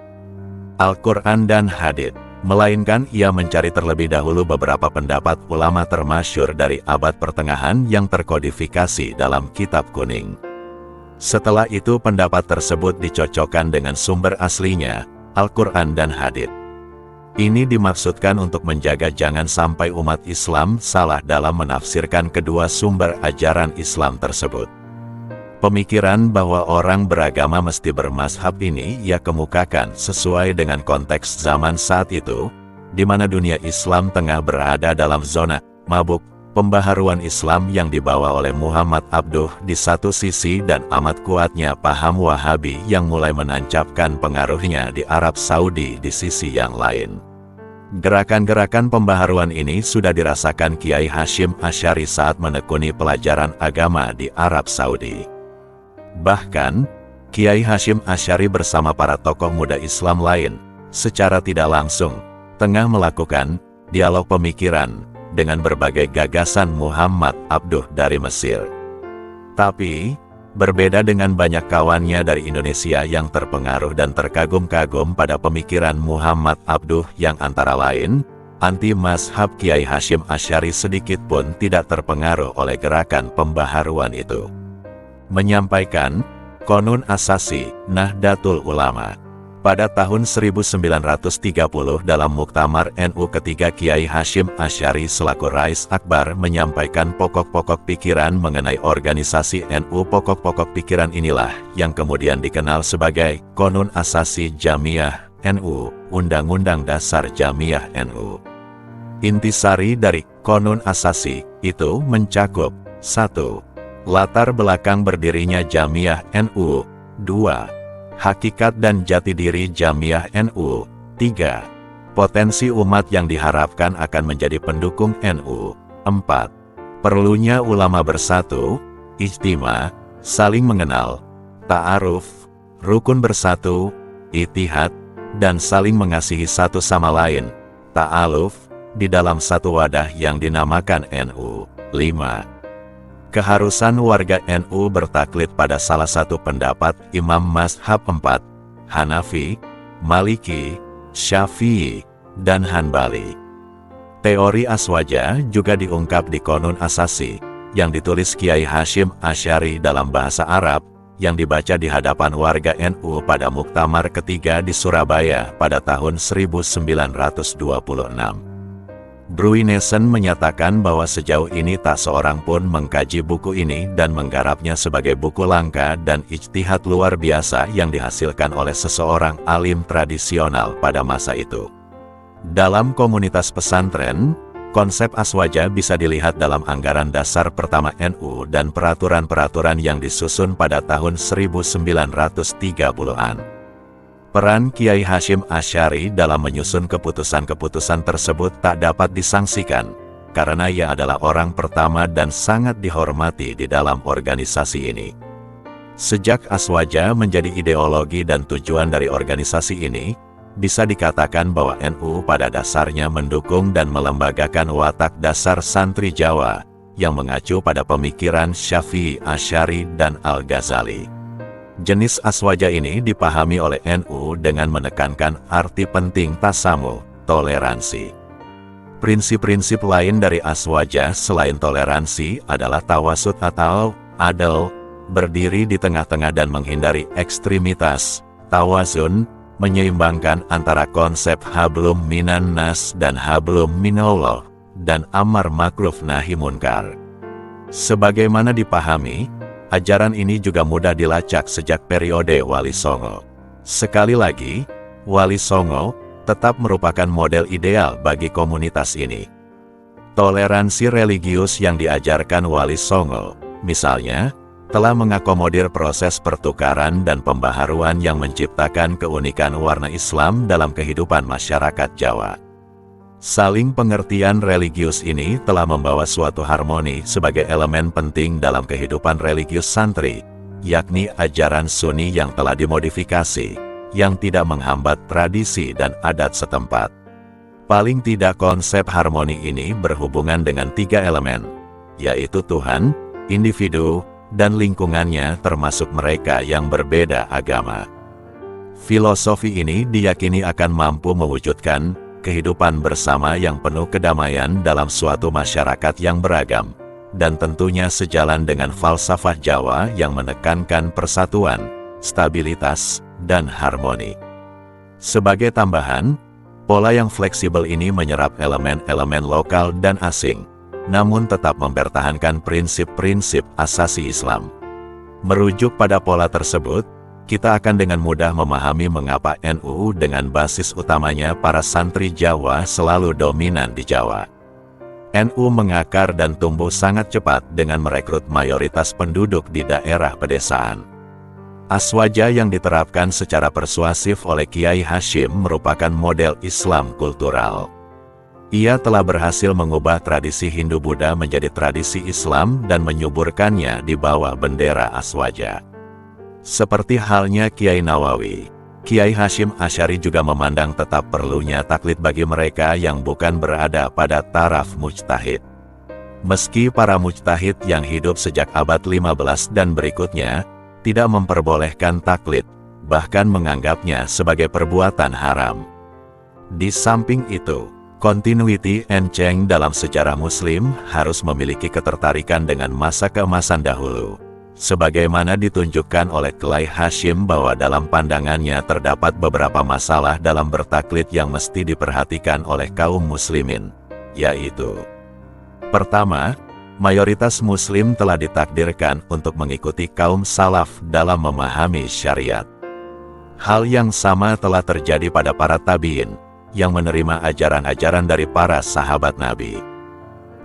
Al-Quran dan Hadits, melainkan ia mencari terlebih dahulu beberapa pendapat ulama termasyhur dari abad pertengahan yang terkodifikasi dalam kitab kuning. Setelah itu pendapat tersebut dicocokkan dengan sumber aslinya, Al-Quran dan Hadits. Ini dimaksudkan untuk menjaga jangan sampai umat Islam salah dalam menafsirkan kedua sumber ajaran Islam tersebut. Pemikiran bahwa orang beragama mesti bermazhab ini ia kemukakan sesuai dengan konteks zaman saat itu, di mana dunia Islam tengah berada dalam zona mabuk pembaharuan Islam yang dibawa oleh Muhammad Abduh di satu sisi dan amat kuatnya paham Wahabi yang mulai menancapkan pengaruhnya di Arab Saudi di sisi yang lain. Gerakan-gerakan pembaharuan ini sudah dirasakan Kiai Hasyim Asy'ari saat menekuni pelajaran agama di Arab Saudi. Bahkan, Kiai Hasyim Asy'ari bersama para tokoh muda Islam lain, secara tidak langsung, tengah melakukan dialog pemikiran dengan berbagai gagasan Muhammad Abduh dari Mesir. Tapi, berbeda dengan banyak kawannya dari Indonesia yang terpengaruh dan terkagum-kagum pada pemikiran Muhammad Abduh yang antara lain, anti mazhab Kiai Hasyim Asy'ari sedikit pun tidak terpengaruh oleh gerakan pembaharuan itu. Menyampaikan Qonun Asasi Nahdlatul Ulama. Pada tahun 1930 dalam Muktamar NU ketiga, Kiai Hasyim Asy'ari selaku Rais Akbar menyampaikan pokok-pokok pikiran mengenai organisasi NU. Pokok-pokok pikiran inilah yang kemudian dikenal sebagai Qonun Asasi Jamiah NU, Undang-Undang Dasar Jamiah NU. Intisari dari Qonun Asasi itu mencakup 1. Latar belakang berdirinya Jamiah NU. 2. Hakikat dan jati diri Jamiah NU. 3. Potensi umat yang diharapkan akan menjadi pendukung NU. 4. Perlunya ulama bersatu, ijtima, saling mengenal, ta'aruf, rukun bersatu, ittihad, dan saling mengasihi satu sama lain, ta'aluf, di dalam satu wadah yang dinamakan NU. 5. Keharusan warga NU bertaklid pada salah satu pendapat Imam Mazhab 4, Hanafi, Maliki, Syafi'i, dan Hanbali. Teori aswaja juga diungkap di Qonun Asasi, yang ditulis Kiai Hasyim Asy'ari dalam bahasa Arab, yang dibaca di hadapan warga NU pada Muktamar ketiga di Surabaya pada tahun 1926. Bruinessen menyatakan bahwa sejauh ini tak seorang pun mengkaji buku ini dan menggarapnya sebagai buku langka dan ijtihad luar biasa yang dihasilkan oleh seseorang alim tradisional pada masa itu. Dalam komunitas pesantren, konsep aswaja bisa dilihat dalam anggaran dasar pertama NU dan peraturan-peraturan yang disusun pada tahun 1930-an. Peran Kiai Hasyim Asy'ari dalam menyusun keputusan-keputusan tersebut tak dapat disangsikan, karena ia adalah orang pertama dan sangat dihormati di dalam organisasi ini. Sejak aswaja menjadi ideologi dan tujuan dari organisasi ini, bisa dikatakan bahwa NU pada dasarnya mendukung dan melembagakan watak dasar santri Jawa, yang mengacu pada pemikiran Syafi'i, Asy'ari, dan Al-Ghazali. Jenis aswaja ini dipahami oleh NU dengan menekankan arti penting tasamuh, toleransi. Prinsip-prinsip lain dari aswaja selain toleransi adalah tawasud atau adil, berdiri di tengah-tengah dan menghindari ekstremitas, tawazun, menyeimbangkan antara konsep hablum minan nas dan hablum minallah, dan amar ma'ruf nahi munkar. Sebagaimana dipahami, ajaran ini juga mudah dilacak sejak periode Wali Songo. Sekali lagi, Wali Songo tetap merupakan model ideal bagi komunitas ini. Toleransi religius yang diajarkan Wali Songo, misalnya, telah mengakomodir proses pertukaran dan pembaharuan yang menciptakan keunikan warna Islam dalam kehidupan masyarakat Jawa. Saling pengertian religius ini telah membawa suatu harmoni sebagai elemen penting dalam kehidupan religius santri, yakni ajaran Sunni yang telah dimodifikasi, yang tidak menghambat tradisi dan adat setempat. Paling tidak konsep harmoni ini berhubungan dengan 3 elemen, yaitu Tuhan, individu, dan lingkungannya termasuk mereka yang berbeda agama. Filosofi ini diyakini akan mampu mewujudkan kehidupan bersama yang penuh kedamaian dalam suatu masyarakat yang beragam, dan tentunya sejalan dengan falsafah Jawa yang menekankan persatuan, stabilitas, dan harmoni. Sebagai tambahan, pola yang fleksibel ini menyerap elemen-elemen lokal dan asing, namun tetap mempertahankan prinsip-prinsip asasi Islam. Merujuk pada pola tersebut, kita akan dengan mudah memahami mengapa NU dengan basis utamanya para santri Jawa selalu dominan di Jawa. NU mengakar dan tumbuh sangat cepat dengan merekrut mayoritas penduduk di daerah pedesaan. Aswaja yang diterapkan secara persuasif oleh Kiai Hasyim merupakan model Islam kultural. Ia telah berhasil mengubah tradisi Hindu-Buddha menjadi tradisi Islam dan menyuburkannya di bawah bendera aswaja. Seperti halnya Kiai Nawawi, Kiai Hasyim Asy'ari juga memandang tetap perlunya taklid bagi mereka yang bukan berada pada taraf mujtahid. Meski para mujtahid yang hidup sejak abad 15 dan berikutnya tidak memperbolehkan taklid, bahkan menganggapnya sebagai perbuatan haram. Di samping itu, continuity and change dalam sejarah Muslim harus memiliki ketertarikan dengan masa keemasan dahulu. sebagaimana ditunjukkan oleh Kiai Hasyim bahwa dalam pandangannya terdapat beberapa masalah dalam bertaklid yang mesti diperhatikan oleh kaum muslimin, yaitu: pertama, mayoritas muslim telah ditakdirkan untuk mengikuti kaum salaf dalam memahami syariat. Hal yang sama telah terjadi pada para tabi'in, yang menerima ajaran-ajaran dari para sahabat Nabi.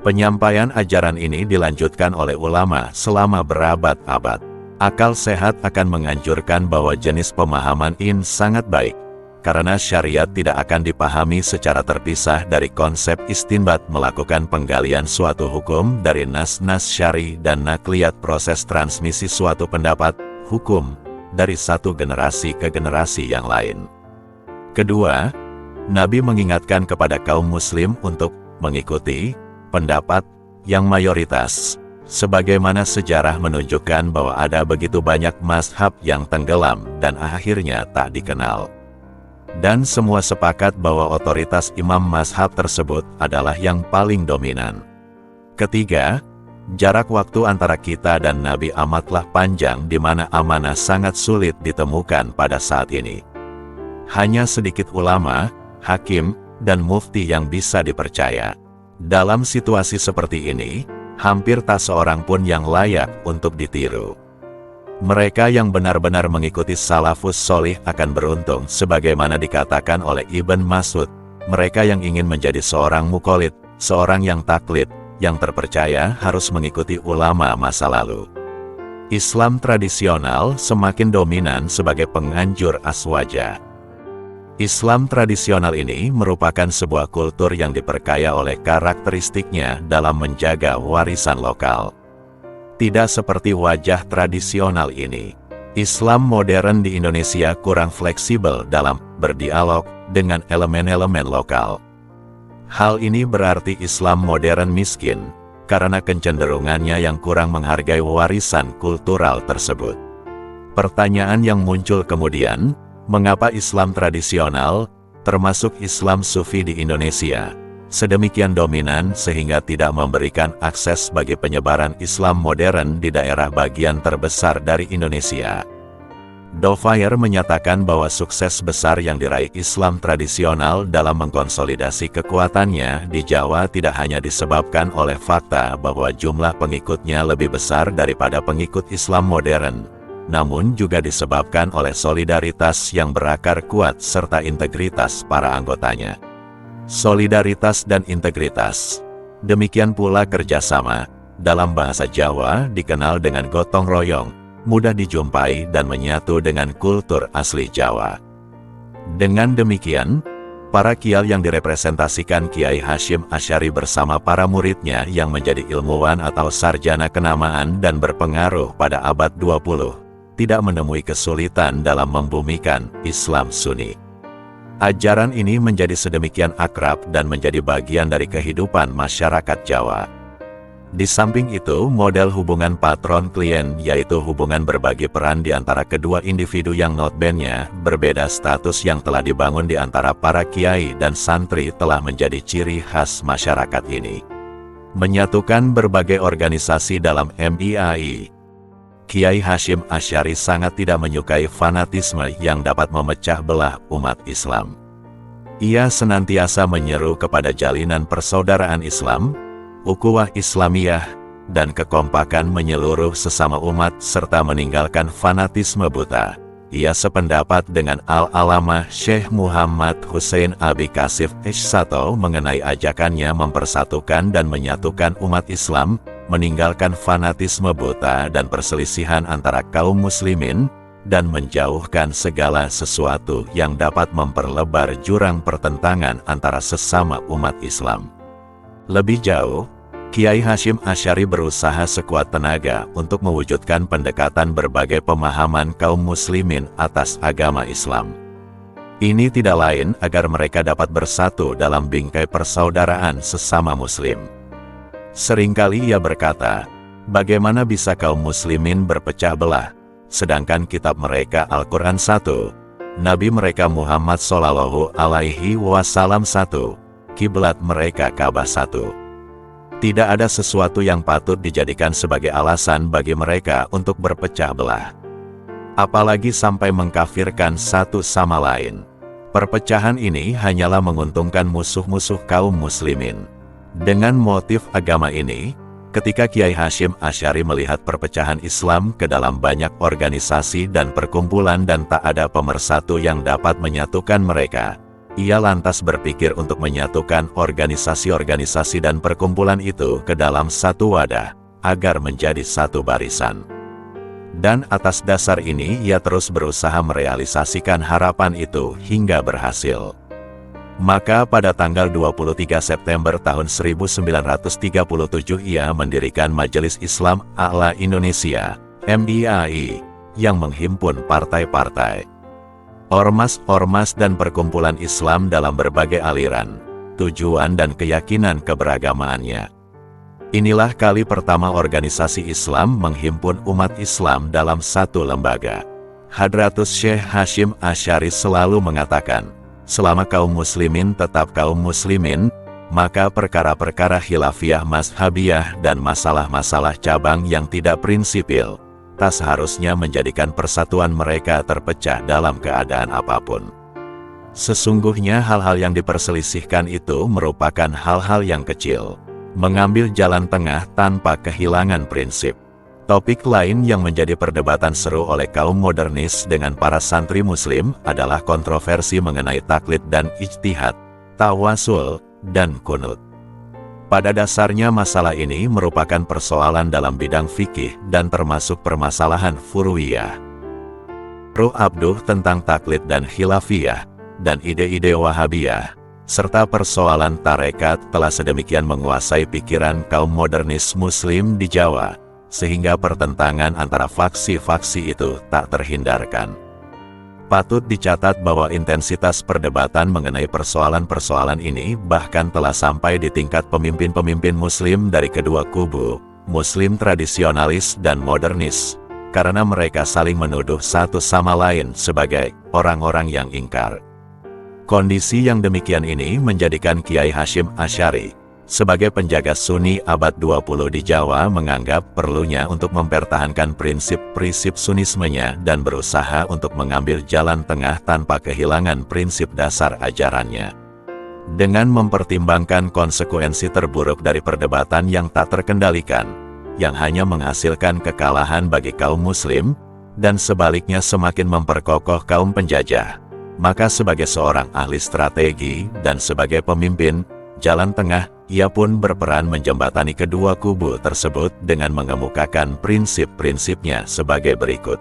Penyampaian ajaran ini dilanjutkan oleh ulama selama berabad-abad. Akal sehat akan menganjurkan bahwa jenis pemahaman ini sangat baik, karena syariat tidak akan dipahami secara terpisah dari konsep istinbat melakukan penggalian suatu hukum dari nas-nas syari dan nakliyat proses transmisi suatu pendapat, hukum, dari satu generasi ke generasi yang lain. Kedua, Nabi mengingatkan kepada kaum muslim untuk mengikuti pendapat yang mayoritas, sebagaimana sejarah menunjukkan bahwa ada begitu banyak mazhab yang tenggelam dan akhirnya tak dikenal. Dan semua sepakat bahwa otoritas imam mazhab tersebut adalah yang paling dominan. Ketiga, jarak waktu antara kita dan Nabi amatlah panjang di mana amanah sangat sulit ditemukan pada saat ini. Hanya sedikit ulama, hakim, dan mufti yang bisa dipercaya. Dalam situasi seperti ini, hampir tak seorang pun yang layak untuk ditiru. Mereka yang benar-benar mengikuti salafus solih akan beruntung sebagaimana dikatakan oleh Ibn Mas'ud. Mereka yang ingin menjadi seorang muqallid, seorang yang taklid, yang terpercaya harus mengikuti ulama masa lalu. Islam tradisional semakin dominan sebagai penganjur aswaja. Islam tradisional ini merupakan sebuah kultur yang diperkaya oleh karakteristiknya dalam menjaga warisan lokal. Tidak seperti wajah tradisional ini, Islam modern di Indonesia kurang fleksibel dalam berdialog dengan elemen-elemen lokal. Hal ini berarti Islam modern miskin, karena kecenderungannya yang kurang menghargai warisan kultural tersebut. Pertanyaan yang muncul kemudian, mengapa Islam tradisional, termasuk Islam Sufi di Indonesia, sedemikian dominan sehingga tidak memberikan akses bagi penyebaran Islam modern di daerah bagian terbesar dari Indonesia? Dovair menyatakan bahwa sukses besar yang diraih Islam tradisional dalam mengkonsolidasi kekuatannya di Jawa tidak hanya disebabkan oleh fakta bahwa jumlah pengikutnya lebih besar daripada pengikut Islam modern, namun juga disebabkan oleh solidaritas yang berakar kuat serta integritas para anggotanya. Solidaritas dan integritas. Demikian pula kerjasama, dalam bahasa Jawa dikenal dengan gotong royong, mudah dijumpai dan menyatu dengan kultur asli Jawa. Dengan demikian, para kiai yang direpresentasikan Kiai Hasyim Asy'ari bersama para muridnya yang menjadi ilmuwan atau sarjana kenamaan dan berpengaruh pada abad 20, tidak menemui kesulitan dalam membumikan Islam Sunni. Ajaran ini menjadi sedemikian akrab dan menjadi bagian dari kehidupan masyarakat Jawa. Di samping itu, model hubungan patron-klien, yaitu hubungan berbagi peran di antara kedua individu yang notabene berbeda status yang telah dibangun di antara para kiai dan santri telah menjadi ciri khas masyarakat ini. Menyatukan berbagai organisasi dalam MIAI. Kiai Hasyim Asy'ari sangat tidak menyukai fanatisme yang dapat memecah belah umat Islam. Ia senantiasa menyeru kepada jalinan persaudaraan Islam, ukhuwah Islamiyah, dan kekompakan menyeluruh sesama umat serta meninggalkan fanatisme buta. Ia sependapat dengan Al-Alamah Syekh Muhammad Hussein Abi Kasif Sh1 mengenai ajakannya mempersatukan dan menyatukan umat Islam, meninggalkan fanatisme buta dan perselisihan antara kaum muslimin, dan menjauhkan segala sesuatu yang dapat memperlebar jurang pertentangan antara sesama umat Islam. Lebih jauh, Kiai Hasyim Asy'ari berusaha sekuat tenaga untuk mewujudkan pendekatan berbagai pemahaman kaum muslimin atas agama Islam. Ini tidak lain agar mereka dapat bersatu dalam bingkai persaudaraan sesama muslim. Seringkali ia berkata, bagaimana bisa kaum muslimin berpecah belah, sedangkan kitab mereka Al-Quran satu, Nabi mereka Muhammad SAW satu, kiblat mereka Ka'bah satu. Tidak ada sesuatu yang patut dijadikan sebagai alasan bagi mereka untuk berpecah belah. Apalagi sampai mengkafirkan satu sama lain. Perpecahan ini hanyalah menguntungkan musuh-musuh kaum muslimin. Dengan motif agama ini, ketika Kiai Hasyim Asy'ari melihat perpecahan Islam ke dalam banyak organisasi dan perkumpulan dan tak ada pemersatu yang dapat menyatukan mereka, ia lantas berpikir untuk menyatukan organisasi-organisasi dan perkumpulan itu ke dalam satu wadah, agar menjadi satu barisan. Dan atas dasar ini ia terus berusaha merealisasikan harapan itu hingga berhasil. Maka pada tanggal 23 September tahun 1937 ia mendirikan Majelis Islam A'la Indonesia, MIAI, yang menghimpun partai-partai, ormas-ormas dan perkumpulan Islam dalam berbagai aliran, tujuan dan keyakinan keberagamaannya. Inilah kali pertama organisasi Islam menghimpun umat Islam dalam satu lembaga. Hadratus Syekh Hasyim Asy'ari selalu mengatakan, selama kaum muslimin tetap kaum muslimin, maka perkara-perkara khilafiyah mazhabiyah dan masalah-masalah cabang yang tidak prinsipil, tak seharusnya menjadikan persatuan mereka terpecah dalam keadaan apapun. Sesungguhnya hal-hal yang diperselisihkan itu merupakan hal-hal yang kecil. Mengambil jalan tengah tanpa kehilangan prinsip. Topik lain yang menjadi perdebatan seru oleh kaum modernis dengan para santri muslim adalah kontroversi mengenai taklid dan ijtihad, tawasul, dan kunut. Pada dasarnya masalah ini merupakan persoalan dalam bidang fikih dan termasuk permasalahan furu'iyah. Ruh abduh tentang taklid dan khilafiyah, dan ide-ide wahabiyah, serta persoalan tarekat telah sedemikian menguasai pikiran kaum modernis muslim di Jawa, sehingga pertentangan antara faksi-faksi itu tak terhindarkan. Patut dicatat bahwa intensitas perdebatan mengenai persoalan-persoalan ini bahkan telah sampai di tingkat pemimpin-pemimpin muslim dari kedua kubu, muslim tradisionalis dan modernis, karena mereka saling menuduh satu sama lain sebagai orang-orang yang ingkar. Kondisi yang demikian ini menjadikan Kiai Hasyim Asy'ari, sebagai penjaga Sunni abad 20 di Jawa, menganggap perlunya untuk mempertahankan prinsip-prinsip Sunnismenya dan berusaha untuk mengambil jalan tengah tanpa kehilangan prinsip dasar ajarannya. Dengan mempertimbangkan konsekuensi terburuk dari perdebatan yang tak terkendalikan, yang hanya menghasilkan kekalahan bagi kaum muslim, dan sebaliknya semakin memperkokoh kaum penjajah, maka sebagai seorang ahli strategi dan sebagai pemimpin jalan tengah, ia pun berperan menjembatani kedua kubu tersebut dengan mengemukakan prinsip-prinsipnya sebagai berikut.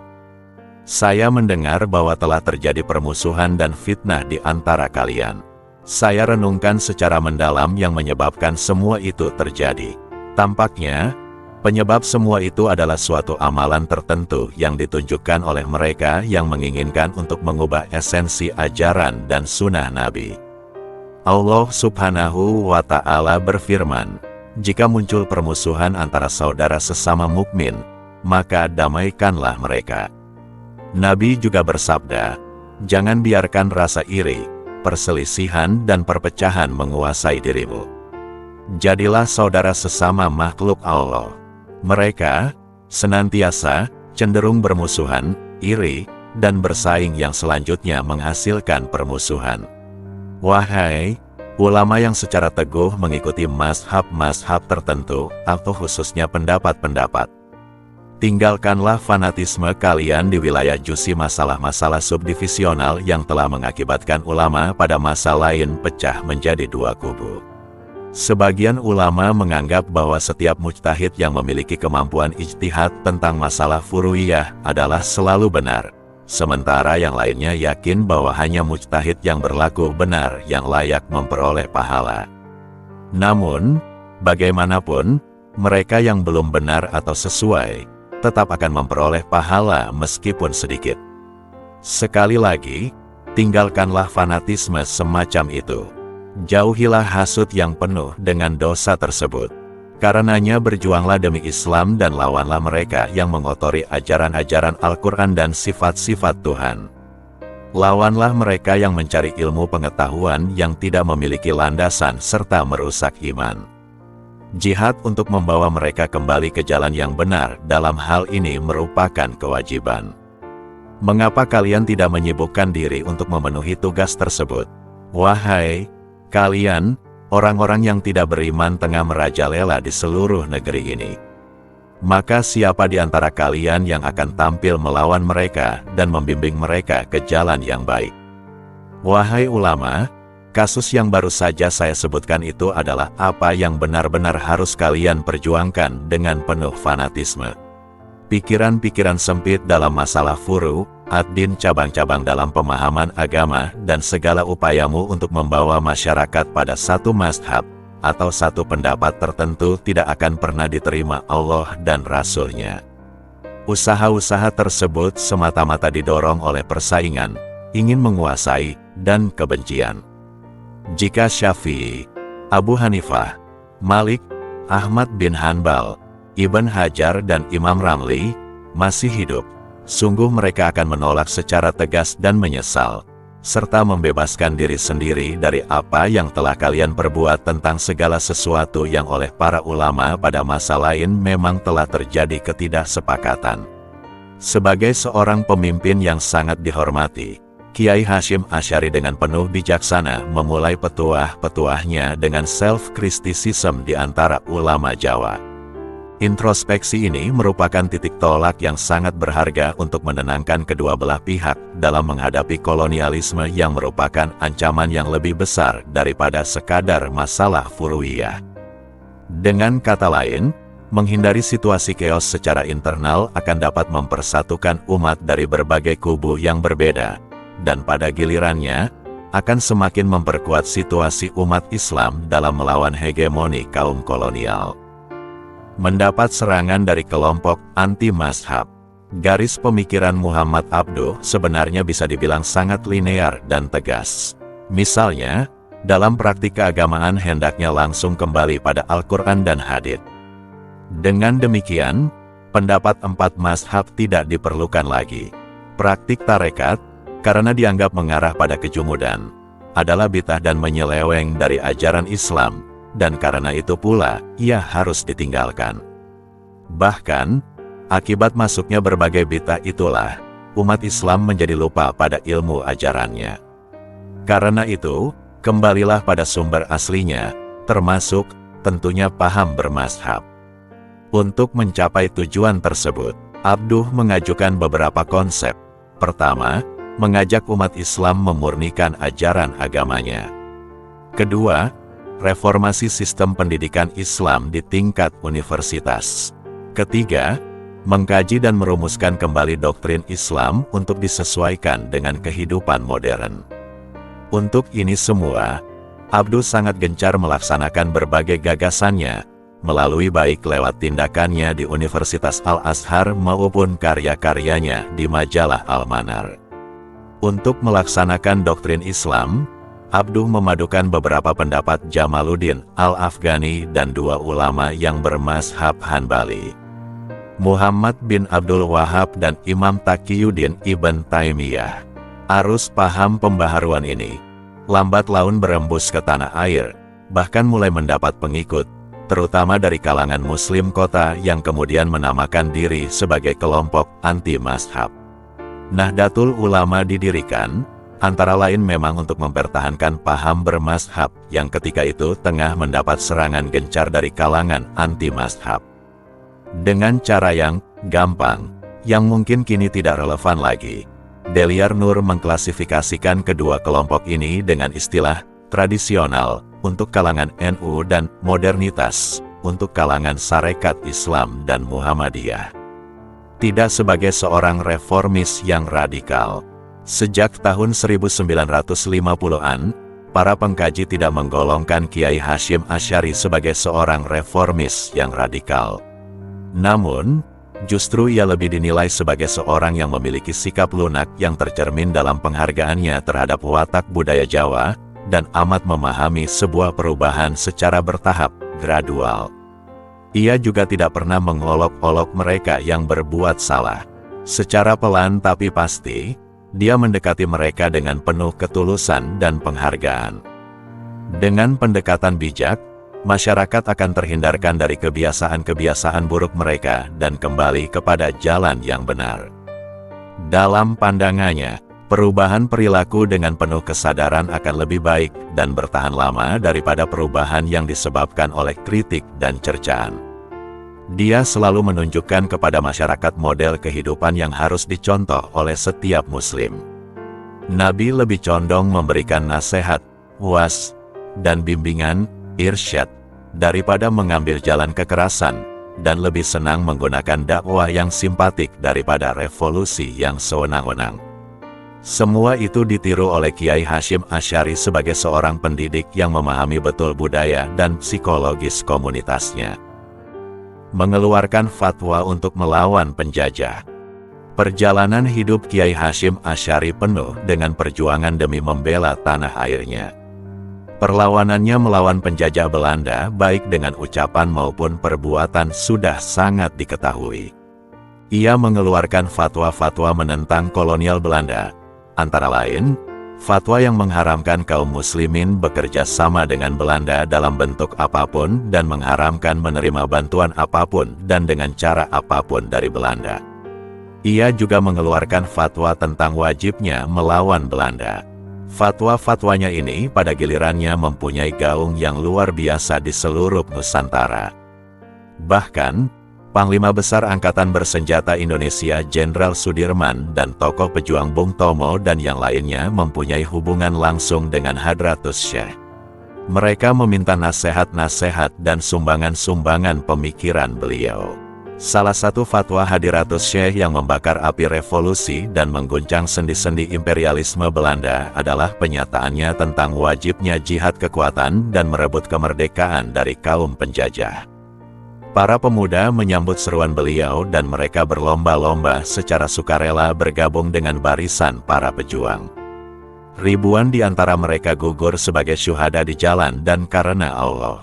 Saya mendengar bahwa telah terjadi permusuhan dan fitnah di antara kalian. Saya renungkan secara mendalam yang menyebabkan semua itu terjadi. Tampaknya, penyebab semua itu adalah suatu amalan tertentu yang ditunjukkan oleh mereka yang menginginkan untuk mengubah esensi ajaran dan sunnah Nabi. Allah Subhanahu wa Ta'ala berfirman, "Jika muncul permusuhan antara saudara sesama mukmin, maka damaikanlah mereka." Nabi juga bersabda, "Jangan biarkan rasa iri, perselisihan dan perpecahan menguasai dirimu. Jadilah saudara sesama makhluk Allah." Mereka senantiasa cenderung bermusuhan, iri, dan bersaing yang selanjutnya menghasilkan permusuhan. Wahai ulama yang secara teguh mengikuti mazhab-mazhab tertentu atau khususnya pendapat-pendapat, tinggalkanlah fanatisme kalian di wilayah jusi masalah-masalah subdivisional yang telah mengakibatkan ulama pada masa lain pecah menjadi dua kubu. Sebagian ulama menganggap bahwa setiap mujtahid yang memiliki kemampuan ijtihad tentang masalah furu'iyah adalah selalu benar, sementara yang lainnya yakin bahwa hanya mujtahid yang berlaku benar yang layak memperoleh pahala. Namun, bagaimanapun, mereka yang belum benar atau sesuai, tetap akan memperoleh pahala meskipun sedikit. Sekali lagi, tinggalkanlah fanatisme semacam itu. Jauhilah hasud yang penuh dengan dosa tersebut. Karenanya berjuanglah demi Islam dan lawanlah mereka yang mengotori ajaran-ajaran Al-Quran dan sifat-sifat Tuhan. Lawanlah mereka yang mencari ilmu pengetahuan yang tidak memiliki landasan serta merusak iman. Jihad untuk membawa mereka kembali ke jalan yang benar dalam hal ini merupakan kewajiban. Mengapa kalian tidak menyibukkan diri untuk memenuhi tugas tersebut? Wahai kalian, orang-orang yang tidak beriman tengah merajalela di seluruh negeri ini. Maka siapa di antara kalian yang akan tampil melawan mereka dan membimbing mereka ke jalan yang baik? Wahai ulama, kasus yang baru saja saya sebutkan itu adalah apa yang benar-benar harus kalian perjuangkan dengan penuh fanatisme. Pikiran-pikiran sempit dalam masalah furu, ad-din, cabang-cabang dalam pemahaman agama, dan segala upayamu untuk membawa masyarakat pada satu mazhab atau satu pendapat tertentu tidak akan pernah diterima Allah dan Rasul-Nya. Usaha-usaha tersebut semata-mata didorong oleh persaingan, ingin menguasai, dan kebencian. Jika Syafi'i, Abu Hanifah, Malik, Ahmad bin Hanbal, Ibn Hajar dan Imam Ramli masih hidup, sungguh mereka akan menolak secara tegas dan menyesal, serta membebaskan diri sendiri dari apa yang telah kalian perbuat tentang segala sesuatu yang oleh para ulama pada masa lain memang telah terjadi ketidaksepakatan. Sebagai seorang pemimpin yang sangat dihormati, Kiai Hasyim Asy'ari dengan penuh bijaksana memulai petuah-petuahnya dengan self-criticism di antara ulama Jawa. Introspeksi ini merupakan titik tolak yang sangat berharga untuk menenangkan kedua belah pihak dalam menghadapi kolonialisme yang merupakan ancaman yang lebih besar daripada sekadar masalah furu'iyah. Dengan kata lain, menghindari situasi chaos secara internal akan dapat mempersatukan umat dari berbagai kubu yang berbeda, dan pada gilirannya, akan semakin memperkuat situasi umat Islam dalam melawan hegemoni kaum kolonial. Mendapat serangan dari kelompok anti-mazhab. Garis pemikiran Muhammad Abduh sebenarnya bisa dibilang sangat linear dan tegas. Misalnya, dalam praktik keagamaan hendaknya langsung kembali pada Al-Quran dan Hadits. Dengan demikian, pendapat empat mazhab tidak diperlukan lagi. Praktik tarekat, karena dianggap mengarah pada kejumudan, adalah bid'ah dan menyeleweng dari ajaran Islam, dan karena itu pula, ia harus ditinggalkan. Bahkan, akibat masuknya berbagai bid'ah itulah, umat Islam menjadi lupa pada ilmu ajarannya. Karena itu, kembalilah pada sumber aslinya, termasuk, tentunya paham bermazhab. Untuk mencapai tujuan tersebut, Abduh mengajukan beberapa konsep. Pertama, mengajak umat Islam memurnikan ajaran agamanya. Kedua, reformasi sistem pendidikan Islam di tingkat universitas. Ketiga, mengkaji dan merumuskan kembali doktrin Islam untuk disesuaikan dengan kehidupan modern. Untuk ini semua, Abduh sangat gencar melaksanakan berbagai gagasannya, melalui baik lewat tindakannya di Universitas Al-Azhar maupun karya-karyanya di majalah Al-Manar. Untuk melaksanakan doktrin Islam, Abduh memadukan beberapa pendapat Jamaluddin Al-Afghani dan dua ulama yang bermazhab Hanbali, Muhammad bin Abdul Wahab dan Imam Taqiyuddin Ibn Taimiyah. Arus paham pembaharuan ini lambat laun berembus ke tanah air, bahkan mulai mendapat pengikut, terutama dari kalangan Muslim kota yang kemudian menamakan diri sebagai kelompok anti-mazhab. Nahdlatul Ulama didirikan antara lain memang untuk mempertahankan paham bermazhab yang ketika itu tengah mendapat serangan gencar dari kalangan anti-mazhab. Dengan cara yang gampang, yang mungkin kini tidak relevan lagi, Deliar Nur mengklasifikasikan kedua kelompok ini dengan istilah tradisional untuk kalangan NU dan modernitas untuk kalangan Sarekat Islam dan Muhammadiyah. Tidak sebagai seorang reformis yang radikal. Sejak tahun 1950-an, para pengkaji tidak menggolongkan Kiai Hasyim Asy'ari sebagai seorang reformis yang radikal. Namun, justru ia lebih dinilai sebagai seorang yang memiliki sikap lunak yang tercermin dalam penghargaannya terhadap watak budaya Jawa, dan amat memahami sebuah perubahan secara bertahap, gradual. Ia juga tidak pernah mengolok-olok mereka yang berbuat salah. Secara pelan tapi pasti, dia mendekati mereka dengan penuh ketulusan dan penghargaan. Dengan pendekatan bijak, masyarakat akan terhindarkan dari kebiasaan-kebiasaan buruk mereka dan kembali kepada jalan yang benar. Dalam pandangannya, perubahan perilaku dengan penuh kesadaran akan lebih baik dan bertahan lama daripada perubahan yang disebabkan oleh kritik dan cercaan. Dia selalu menunjukkan kepada masyarakat model kehidupan yang harus dicontoh oleh setiap muslim. Nabi lebih condong memberikan nasihat, was, dan bimbingan, irsyad, daripada mengambil jalan kekerasan, dan lebih senang menggunakan dakwah yang simpatik daripada revolusi yang sewenang-wenang. Semua itu ditiru oleh Kiai Hasyim Asy'ari sebagai seorang pendidik yang memahami betul budaya dan psikologis komunitasnya. Mengeluarkan fatwa untuk melawan penjajah. Perjalanan hidup Kiai Hasyim Asy'ari penuh dengan perjuangan demi membela tanah airnya. Perlawanannya melawan penjajah Belanda baik dengan ucapan maupun perbuatan sudah sangat diketahui. Ia mengeluarkan fatwa-fatwa menentang kolonial Belanda, antara lain, fatwa yang mengharamkan kaum muslimin bekerja sama dengan Belanda dalam bentuk apapun dan mengharamkan menerima bantuan apapun dan dengan cara apapun dari Belanda. Ia juga mengeluarkan fatwa tentang wajibnya melawan Belanda. Fatwa-fatwanya ini pada gilirannya mempunyai gaung yang luar biasa di seluruh Nusantara. Bahkan, Panglima Besar Angkatan Bersenjata Indonesia Jenderal Sudirman dan tokoh pejuang Bung Tomo dan yang lainnya mempunyai hubungan langsung dengan Hadratus Syekh. Mereka meminta nasihat-nasihat dan sumbangan-sumbangan pemikiran beliau. Salah satu fatwa Hadratus Syekh yang membakar api revolusi dan mengguncang sendi-sendi imperialisme Belanda adalah penyataannya tentang wajibnya jihad kekuatan dan merebut kemerdekaan dari kaum penjajah. Para pemuda menyambut seruan beliau dan mereka berlomba-lomba secara sukarela bergabung dengan barisan para pejuang. Ribuan di antara mereka gugur sebagai syuhada di jalan dan karena Allah.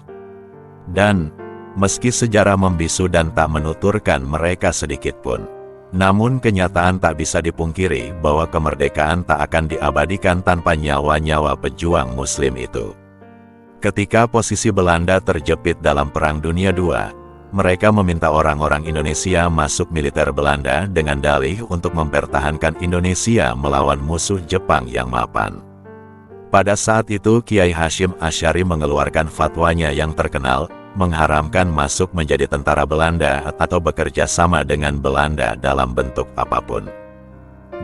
Dan, meski sejarah membisu dan tak menuturkan mereka sedikitpun, namun kenyataan tak bisa dipungkiri bahwa kemerdekaan tak akan diabadikan tanpa nyawa-nyawa pejuang muslim itu. Ketika posisi Belanda terjepit dalam Perang Dunia II, mereka meminta orang-orang Indonesia masuk militer Belanda dengan dalih untuk mempertahankan Indonesia melawan musuh Jepang yang mapan. Pada saat itu Kiai Hasyim Asy'ari mengeluarkan fatwanya yang terkenal, mengharamkan masuk menjadi tentara Belanda atau bekerja sama dengan Belanda dalam bentuk apapun.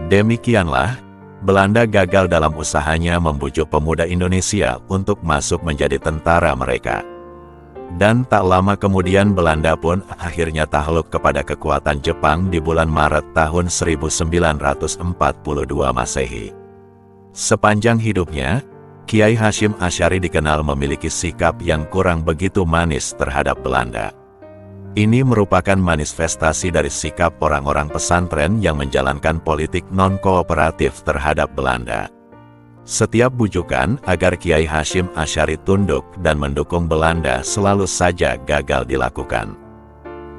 Demikianlah, Belanda gagal dalam usahanya membujuk pemuda Indonesia untuk masuk menjadi tentara mereka. Dan tak lama kemudian Belanda pun akhirnya takluk kepada kekuatan Jepang di bulan Maret tahun 1942 Masehi. Sepanjang hidupnya, Kiai Hasyim Asy'ari dikenal memiliki sikap yang kurang begitu manis terhadap Belanda. Ini merupakan manifestasi dari sikap orang-orang pesantren yang menjalankan politik non-kooperatif terhadap Belanda. Setiap bujukan agar Kiai Hasyim Asy'ari tunduk dan mendukung Belanda selalu saja gagal dilakukan.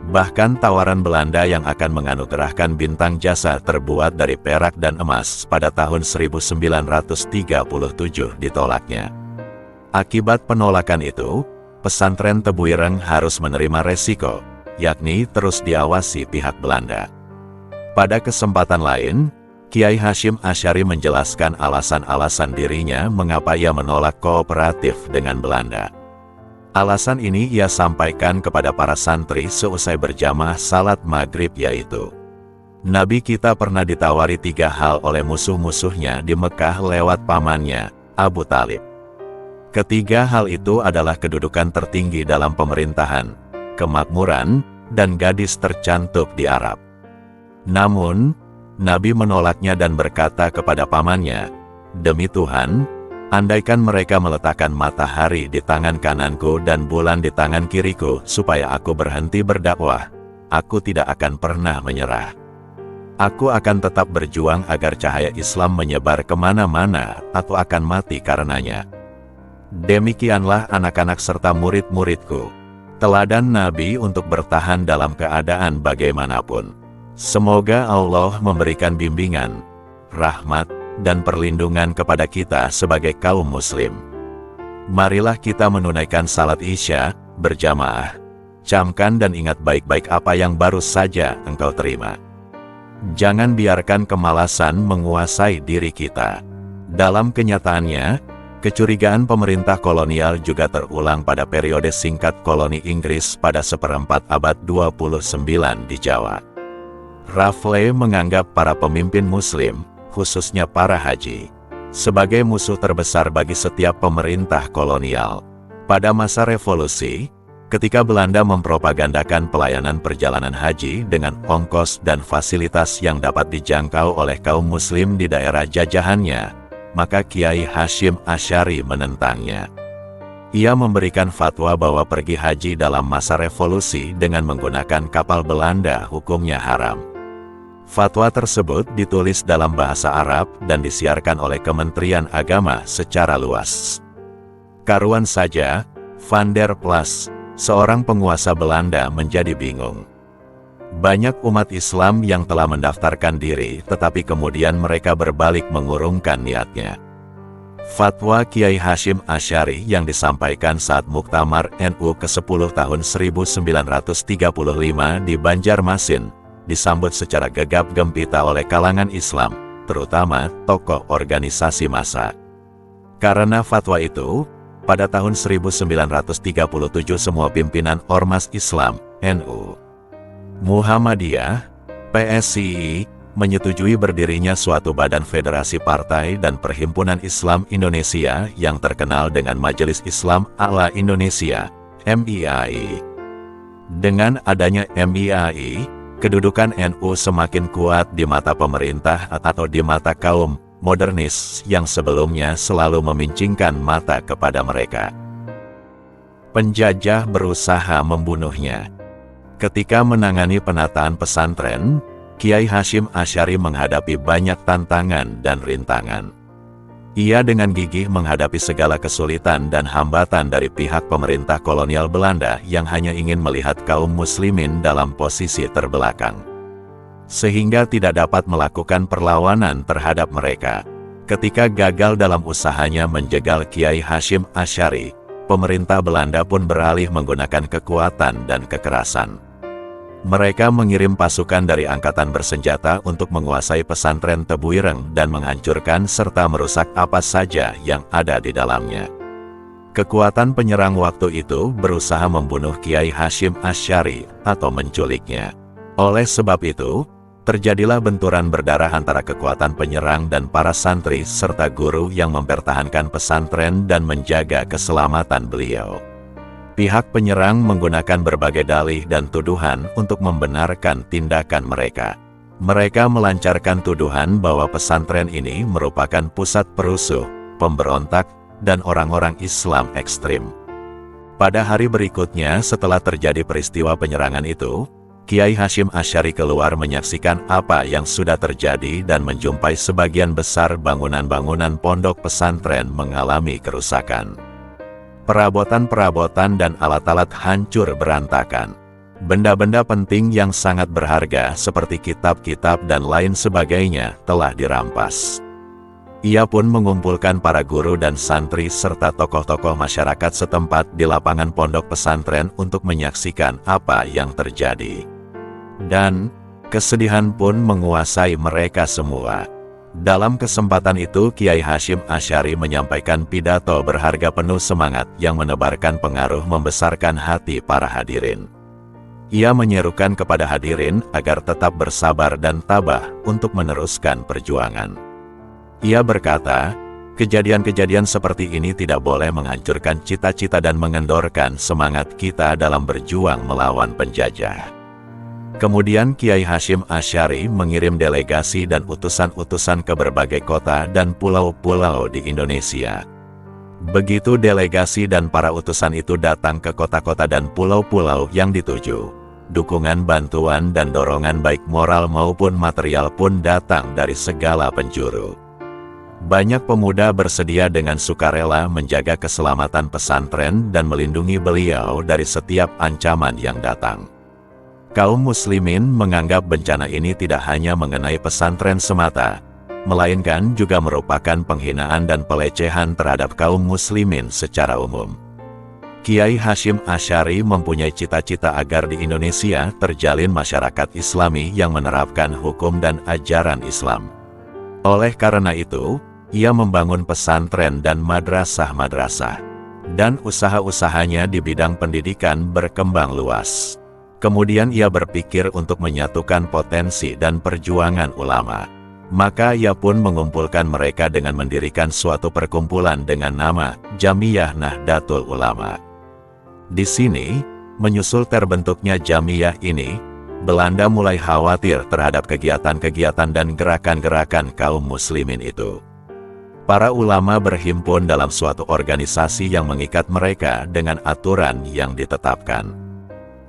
Bahkan tawaran Belanda yang akan menganugerahkan bintang jasa terbuat dari perak dan emas pada tahun 1937 ditolaknya. Akibat penolakan itu, pesantren Tebu Ireng harus menerima resiko, yakni terus diawasi pihak Belanda. Pada kesempatan lain, Kiai Hasyim Asy'ari menjelaskan alasan-alasan dirinya mengapa ia menolak kooperatif dengan Belanda. Alasan ini ia sampaikan kepada para santri seusai berjamaah salat maghrib yaitu, Nabi kita pernah ditawari 3 hal oleh musuh-musuhnya di Mekah lewat pamannya, Abu Talib. Ketiga hal itu adalah kedudukan tertinggi dalam pemerintahan, kemakmuran, dan gadis tercantik di Arab. Namun, Nabi menolaknya dan berkata kepada pamannya, "Demi Tuhan, andaikan mereka meletakkan matahari di tangan kananku dan bulan di tangan kiriku supaya aku berhenti berdakwah, aku tidak akan pernah menyerah. Aku akan tetap berjuang agar cahaya Islam menyebar kemana-mana, aku akan mati karenanya." Demikianlah anak-anak serta murid-muridku, teladan Nabi untuk bertahan dalam keadaan bagaimanapun. Semoga Allah memberikan bimbingan, rahmat, dan perlindungan kepada kita sebagai kaum muslim. Marilah kita menunaikan salat Isya berjamaah. Camkan dan ingat baik-baik apa yang baru saja engkau terima. Jangan biarkan kemalasan menguasai diri kita. Dalam kenyataannya, kecurigaan pemerintah kolonial juga terulang pada periode singkat koloni Inggris pada seperempat abad 29 di Jawa. Raffles menganggap para pemimpin Muslim, khususnya para haji, sebagai musuh terbesar bagi setiap pemerintah kolonial. Pada masa revolusi, ketika Belanda mempropagandakan pelayanan perjalanan haji dengan ongkos dan fasilitas yang dapat dijangkau oleh kaum Muslim di daerah jajahannya, maka Kiai Hasyim Asy'ari menentangnya. Ia memberikan fatwa bahwa pergi haji dalam masa revolusi dengan menggunakan kapal Belanda hukumnya haram. Fatwa tersebut ditulis dalam bahasa Arab dan disiarkan oleh Kementerian Agama secara luas. Karuan saja, Van der Plas, seorang penguasa Belanda, menjadi bingung. Banyak umat Islam yang telah mendaftarkan diri, tetapi kemudian mereka berbalik mengurungkan niatnya. Fatwa Kiai Hasyim Asy'ari yang disampaikan saat Muktamar NU ke-10 tahun 1935 di Banjarmasin, disambut secara gegap gempita oleh kalangan Islam, terutama tokoh organisasi massa. Karena fatwa itu, pada tahun 1937 semua pimpinan Ormas Islam, NU, Muhammadiyah, PSII, menyetujui berdirinya suatu badan federasi partai dan perhimpunan Islam Indonesia yang terkenal dengan Majelis Islam A'la Indonesia, MIAI. Dengan adanya MIAI, kedudukan NU semakin kuat di mata pemerintah atau di mata kaum modernis yang sebelumnya selalu memincingkan mata kepada mereka. Penjajah berusaha membunuhnya. Ketika menangani penataan pesantren, Kiai Hasyim Asy'ari menghadapi banyak tantangan dan rintangan. Ia dengan gigih menghadapi segala kesulitan dan hambatan dari pihak pemerintah kolonial Belanda yang hanya ingin melihat kaum muslimin dalam posisi terbelakang, sehingga tidak dapat melakukan perlawanan terhadap mereka. Ketika gagal dalam usahanya menjegal Kiai Hasyim Asy'ari, pemerintah Belanda pun beralih menggunakan kekuatan dan kekerasan. Mereka mengirim pasukan dari angkatan bersenjata untuk menguasai pesantren Tebu Ireng dan menghancurkan serta merusak apa saja yang ada di dalamnya. Kekuatan penyerang waktu itu berusaha membunuh Kiai Hasyim Asy'ari atau menculiknya. Oleh sebab itu, terjadilah benturan berdarah antara kekuatan penyerang dan para santri serta guru yang mempertahankan pesantren dan menjaga keselamatan beliau. Pihak penyerang menggunakan berbagai dalih dan tuduhan untuk membenarkan tindakan mereka. Mereka melancarkan tuduhan bahwa pesantren ini merupakan pusat perusuh, pemberontak, dan orang-orang Islam ekstrim. Pada hari berikutnya setelah terjadi peristiwa penyerangan itu, Kiai Hasyim Asy'ari keluar menyaksikan apa yang sudah terjadi dan menjumpai sebagian besar bangunan-bangunan pondok pesantren mengalami kerusakan. Perabotan-perabotan dan alat-alat hancur berantakan. Benda-benda penting yang sangat berharga seperti kitab-kitab dan lain sebagainya telah dirampas. Ia pun mengumpulkan para guru dan santri serta tokoh-tokoh masyarakat setempat di lapangan pondok pesantren untuk menyaksikan apa yang terjadi. Dan kesedihan pun menguasai mereka semua. Dalam kesempatan itu Kiai Hasyim Asy'ari menyampaikan pidato berharga penuh semangat yang menebarkan pengaruh membesarkan hati para hadirin. Ia menyerukan kepada hadirin agar tetap bersabar dan tabah untuk meneruskan perjuangan. Ia berkata, kejadian-kejadian seperti ini tidak boleh menghancurkan cita-cita dan mengendorkan semangat kita dalam berjuang melawan penjajah. Kemudian Kiai Hasyim Asy'ari mengirim delegasi dan utusan-utusan ke berbagai kota dan pulau-pulau di Indonesia. Begitu delegasi dan para utusan itu datang ke kota-kota dan pulau-pulau yang dituju, dukungan, bantuan, dan dorongan baik moral maupun material pun datang dari segala penjuru. Banyak pemuda bersedia dengan sukarela menjaga keselamatan pesantren dan melindungi beliau dari setiap ancaman yang datang. Kaum muslimin menganggap bencana ini tidak hanya mengenai pesantren semata, melainkan juga merupakan penghinaan dan pelecehan terhadap kaum muslimin secara umum. Kiai Hasyim Asy'ari mempunyai cita-cita agar di Indonesia terjalin masyarakat Islami yang menerapkan hukum dan ajaran Islam. Oleh karena itu, ia membangun pesantren dan madrasah-madrasah, dan usaha-usahanya di bidang pendidikan berkembang luas. Kemudian ia berpikir untuk menyatukan potensi dan perjuangan ulama. Maka ia pun mengumpulkan mereka dengan mendirikan suatu perkumpulan dengan nama Jamiyah Nahdlatul Ulama. Di sini, menyusul terbentuknya Jamiyah ini, Belanda mulai khawatir terhadap kegiatan-kegiatan dan gerakan-gerakan kaum muslimin itu. Para ulama berhimpun dalam suatu organisasi yang mengikat mereka dengan aturan yang ditetapkan.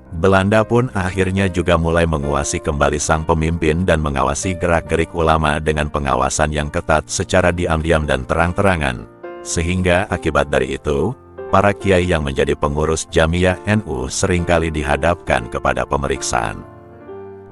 Belanda pun akhirnya juga mulai menguasai kembali sang pemimpin dan mengawasi gerak-gerik ulama dengan pengawasan yang ketat secara diam-diam dan terang-terangan. Sehingga akibat dari itu, para kiai yang menjadi pengurus Jamiyah NU seringkali dihadapkan kepada pemeriksaan,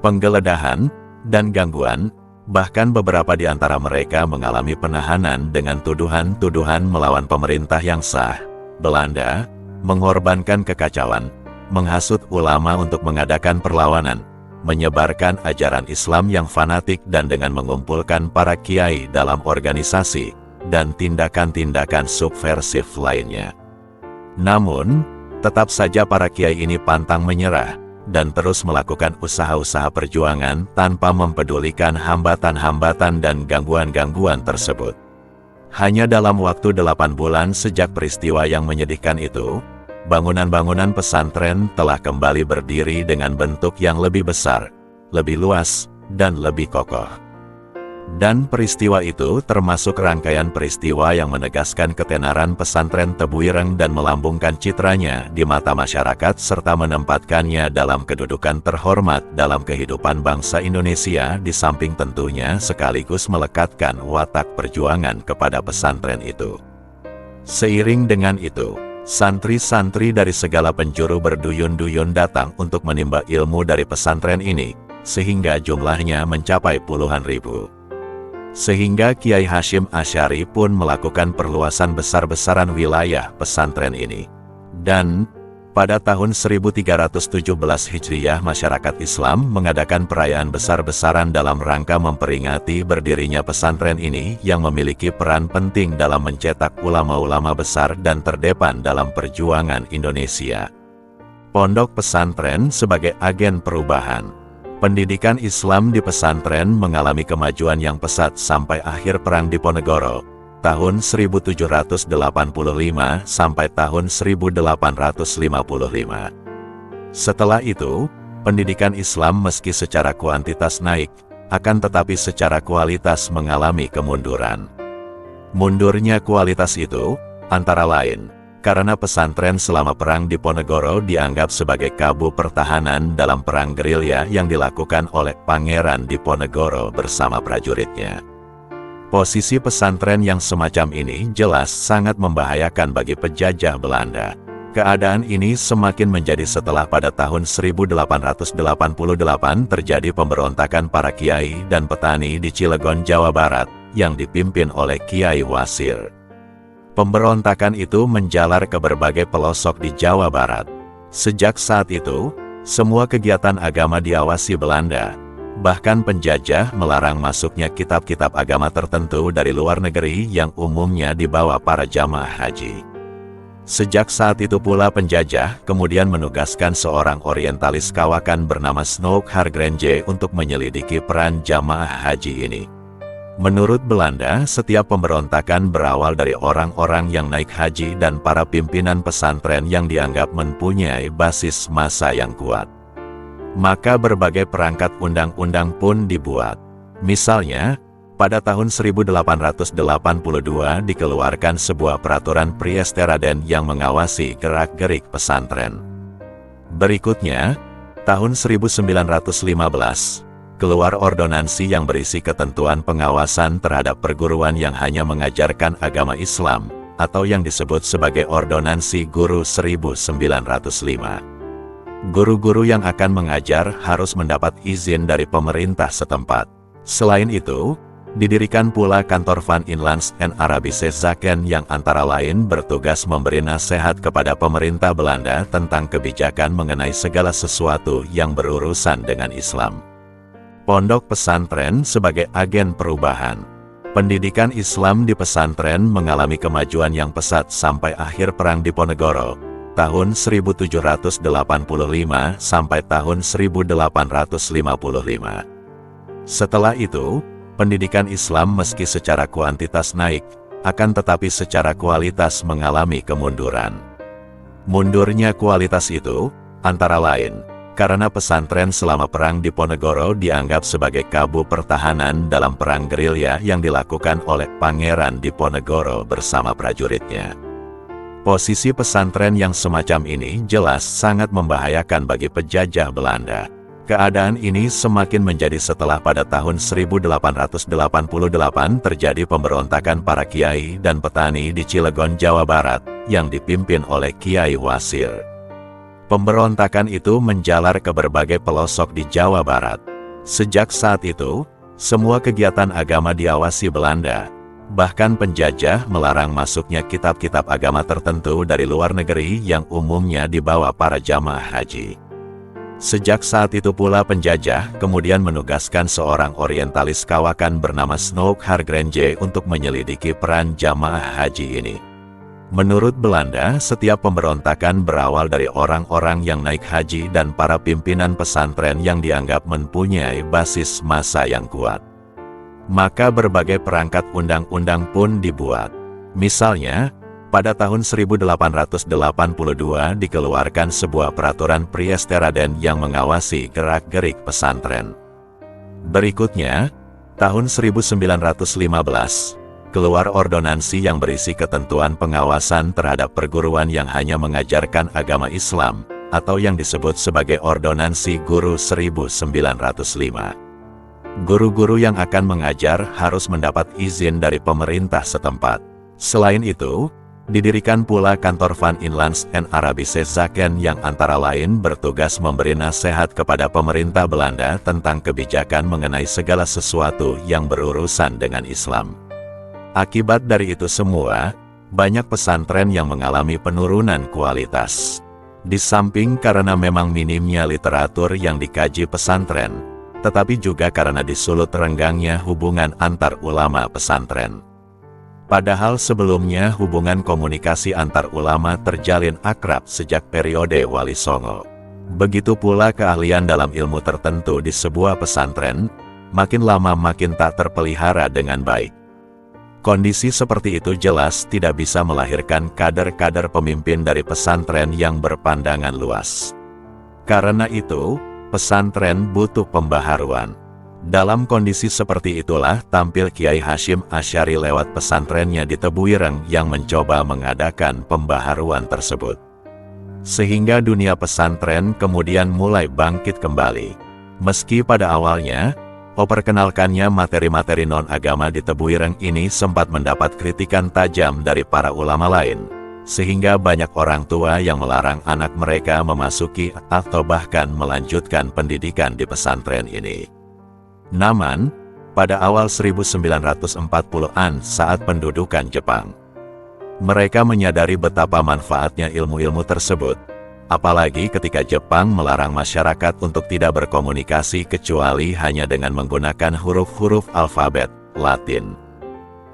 penggeledahan, dan gangguan. Bahkan beberapa di antara mereka mengalami penahanan dengan tuduhan-tuduhan melawan pemerintah yang sah. Belanda mengorbankan kekacauan, menghasut ulama untuk mengadakan perlawanan, menyebarkan ajaran Islam yang fanatik dan dengan mengumpulkan para kiai dalam organisasi, dan tindakan-tindakan subversif lainnya. Namun, tetap saja para kiai ini pantang menyerah, dan terus melakukan usaha-usaha perjuangan tanpa mempedulikan hambatan-hambatan dan gangguan-gangguan tersebut. Hanya dalam waktu 8 bulan sejak peristiwa yang menyedihkan itu, bangunan-bangunan pesantren telah kembali berdiri dengan bentuk yang lebih besar, lebih luas, dan lebih kokoh. Dan peristiwa itu termasuk rangkaian peristiwa yang menegaskan ketenaran pesantren Tebu Ireng dan melambungkan citranya di mata masyarakat serta menempatkannya dalam kedudukan terhormat dalam kehidupan bangsa Indonesia, di samping tentunya sekaligus melekatkan watak perjuangan kepada pesantren itu. Seiring dengan itu, santri-santri dari segala penjuru berduyun-duyun datang untuk menimba ilmu dari pesantren ini, sehingga jumlahnya mencapai puluhan ribu. Sehingga Kiai Hasyim Asy'ari pun melakukan perluasan besar-besaran wilayah pesantren ini. Dan, pada tahun 1317 Hijriah masyarakat Islam mengadakan perayaan besar-besaran dalam rangka memperingati berdirinya pesantren ini yang memiliki peran penting dalam mencetak ulama-ulama besar dan terdepan dalam perjuangan Indonesia. Pondok pesantren sebagai agen perubahan. Pendidikan Islam di pesantren mengalami kemajuan yang pesat sampai akhir Perang Diponegoro, tahun 1785 sampai tahun 1855. Setelah itu, pendidikan Islam meski secara kuantitas naik, akan tetapi secara kualitas mengalami kemunduran. Mundurnya kualitas itu, antara lain, karena pesantren selama Perang Diponegoro dianggap sebagai kabu pertahanan dalam perang gerilya yang dilakukan oleh Pangeran Diponegoro bersama prajuritnya. Posisi pesantren yang semacam ini jelas sangat membahayakan bagi penjajah Belanda. Keadaan ini semakin menjadi setelah pada tahun 1888 terjadi pemberontakan para kiai dan petani di Cilegon, Jawa Barat, yang dipimpin oleh Kiai Wasir. Pemberontakan itu menjalar ke berbagai pelosok di Jawa Barat. Sejak saat itu, semua kegiatan agama diawasi Belanda. Bahkan penjajah melarang masuknya kitab-kitab agama tertentu dari luar negeri yang umumnya dibawa para jamaah haji. Sejak saat itu pula penjajah kemudian menugaskan seorang orientalis kawakan bernama Snoek Hargrenje untuk menyelidiki peran jamaah haji ini. Menurut Belanda, setiap pemberontakan berawal dari orang-orang yang naik haji dan para pimpinan pesantren yang dianggap mempunyai basis massa yang kuat. Maka berbagai perangkat undang-undang pun dibuat. Misalnya, pada tahun 1882 dikeluarkan sebuah peraturan Priesteraden yang mengawasi gerak-gerik pesantren. Berikutnya, tahun 1915, keluar ordonansi yang berisi ketentuan pengawasan terhadap perguruan yang hanya mengajarkan agama Islam, atau yang disebut sebagai Ordonansi Guru 1905. Guru-guru yang akan mengajar harus mendapat izin dari pemerintah setempat. Selain itu, Didirikan pula kantor Van Inlands en Arabische Zaken yang antara lain bertugas memberi nasihat kepada pemerintah Belanda tentang kebijakan mengenai segala sesuatu yang berurusan dengan Islam. Pondok pesantren sebagai agen perubahan. Pendidikan Islam di pesantren mengalami kemajuan yang pesat sampai akhir Perang Diponegoro, tahun 1785 sampai tahun 1855. Setelah itu, pendidikan Islam meski secara kuantitas naik, akan tetapi secara kualitas mengalami kemunduran. Mundurnya kualitas itu, antara lain, karena pesantren selama Perang Diponegoro dianggap sebagai kabu pertahanan dalam perang gerilya yang dilakukan oleh Pangeran Diponegoro bersama prajuritnya. Posisi pesantren yang semacam ini jelas sangat membahayakan bagi penjajah Belanda. Keadaan ini semakin menjadi setelah pada tahun 1888 terjadi pemberontakan para kiai dan petani di Cilegon, Jawa Barat, yang dipimpin oleh Kiai Wasir. Pemberontakan itu menjalar ke berbagai pelosok di Jawa Barat. Sejak saat itu, semua kegiatan agama diawasi Belanda. Bahkan penjajah melarang masuknya kitab-kitab agama tertentu dari luar negeri yang umumnya dibawa para jamaah haji. Sejak saat itu pula penjajah kemudian menugaskan seorang orientalis kawakan bernama Snoek Hargrenje untuk menyelidiki peran jamaah haji ini. Menurut Belanda, setiap pemberontakan berawal dari orang-orang yang naik haji dan para pimpinan pesantren yang dianggap mempunyai basis massa yang kuat. Maka berbagai perangkat undang-undang pun dibuat. Misalnya, pada tahun 1882 dikeluarkan sebuah peraturan Priesteraden yang mengawasi gerak-gerik pesantren. Berikutnya, tahun 1915, keluar ordonansi yang berisi ketentuan pengawasan terhadap perguruan yang hanya mengajarkan agama Islam, atau yang disebut sebagai Ordonansi Guru 1905. Guru-guru yang akan mengajar harus mendapat izin dari pemerintah setempat. Selain itu, didirikan pula kantor Van Inlands en Arabische Zaken yang antara lain bertugas memberi nasihat kepada pemerintah Belanda tentang kebijakan mengenai segala sesuatu yang berurusan dengan Islam. Akibat dari itu semua, banyak pesantren yang mengalami penurunan kualitas. Di samping karena memang minimnya literatur yang dikaji pesantren, tetapi juga karena disulut renggangnya hubungan antar ulama pesantren. Padahal sebelumnya hubungan komunikasi antar ulama terjalin akrab sejak periode Wali Songo. Begitu pula keahlian dalam ilmu tertentu di sebuah pesantren, makin lama makin tak terpelihara dengan baik. Kondisi seperti itu jelas tidak bisa melahirkan kader-kader pemimpin dari pesantren yang berpandangan luas. Karena itu, pesantren butuh pembaharuan. Dalam kondisi seperti itulah tampil Kiai Hasyim Asy'ari lewat pesantrennya di Tebuireng yang mencoba mengadakan pembaharuan tersebut. Sehingga dunia pesantren kemudian mulai bangkit kembali. Meski pada awalnya, memperkenalkannya materi-materi non-agama di Tebuireng ini sempat mendapat kritikan tajam dari para ulama lain, sehingga banyak orang tua yang melarang anak mereka memasuki atau bahkan melanjutkan pendidikan di pesantren ini. Namun, pada awal 1940-an saat pendudukan Jepang, mereka menyadari betapa manfaatnya ilmu-ilmu tersebut, apalagi ketika Jepang melarang masyarakat untuk tidak berkomunikasi kecuali hanya dengan menggunakan huruf-huruf alfabet Latin.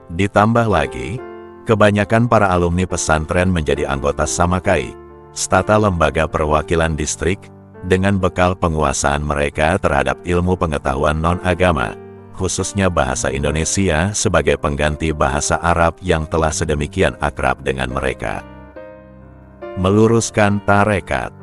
Ditambah lagi, kebanyakan para alumni pesantren menjadi anggota Samakai, stata lembaga perwakilan distrik, dengan bekal penguasaan mereka terhadap ilmu pengetahuan non-agama, khususnya bahasa Indonesia sebagai pengganti bahasa Arab yang telah sedemikian akrab dengan mereka. Meluruskan tarekat.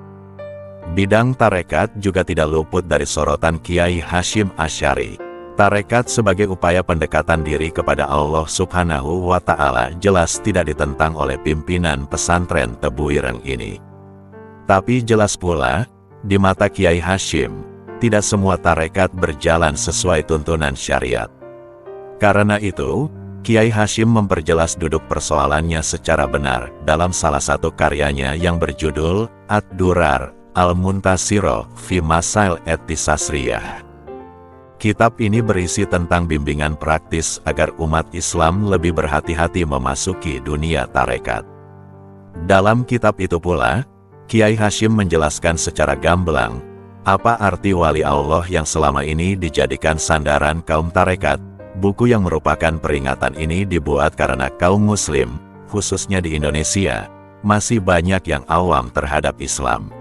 Bidang tarekat juga tidak luput dari sorotan Kiai Hasyim Asy'ari. Tarekat sebagai upaya pendekatan diri kepada Allah Subhanahu wa Ta'ala jelas tidak ditentang oleh pimpinan pesantren Tebuireng ini. Tapi jelas pula, di mata Kiai Hasyim, tidak semua tarekat berjalan sesuai tuntunan syariat. Karena itu, Kiai Hasyim memperjelas duduk persoalannya secara benar dalam salah satu karyanya yang berjudul Ad-Durar Al-Muntasiro fi Masail Ettisasriyah. Kitab ini berisi tentang bimbingan praktis agar umat Islam lebih berhati-hati memasuki dunia tarekat. Dalam kitab itu pula, Kiai Hasyim menjelaskan secara gamblang, apa arti wali Allah yang selama ini dijadikan sandaran kaum tarekat. Buku yang merupakan peringatan ini dibuat karena kaum muslim, khususnya di Indonesia, masih banyak yang awam terhadap Islam.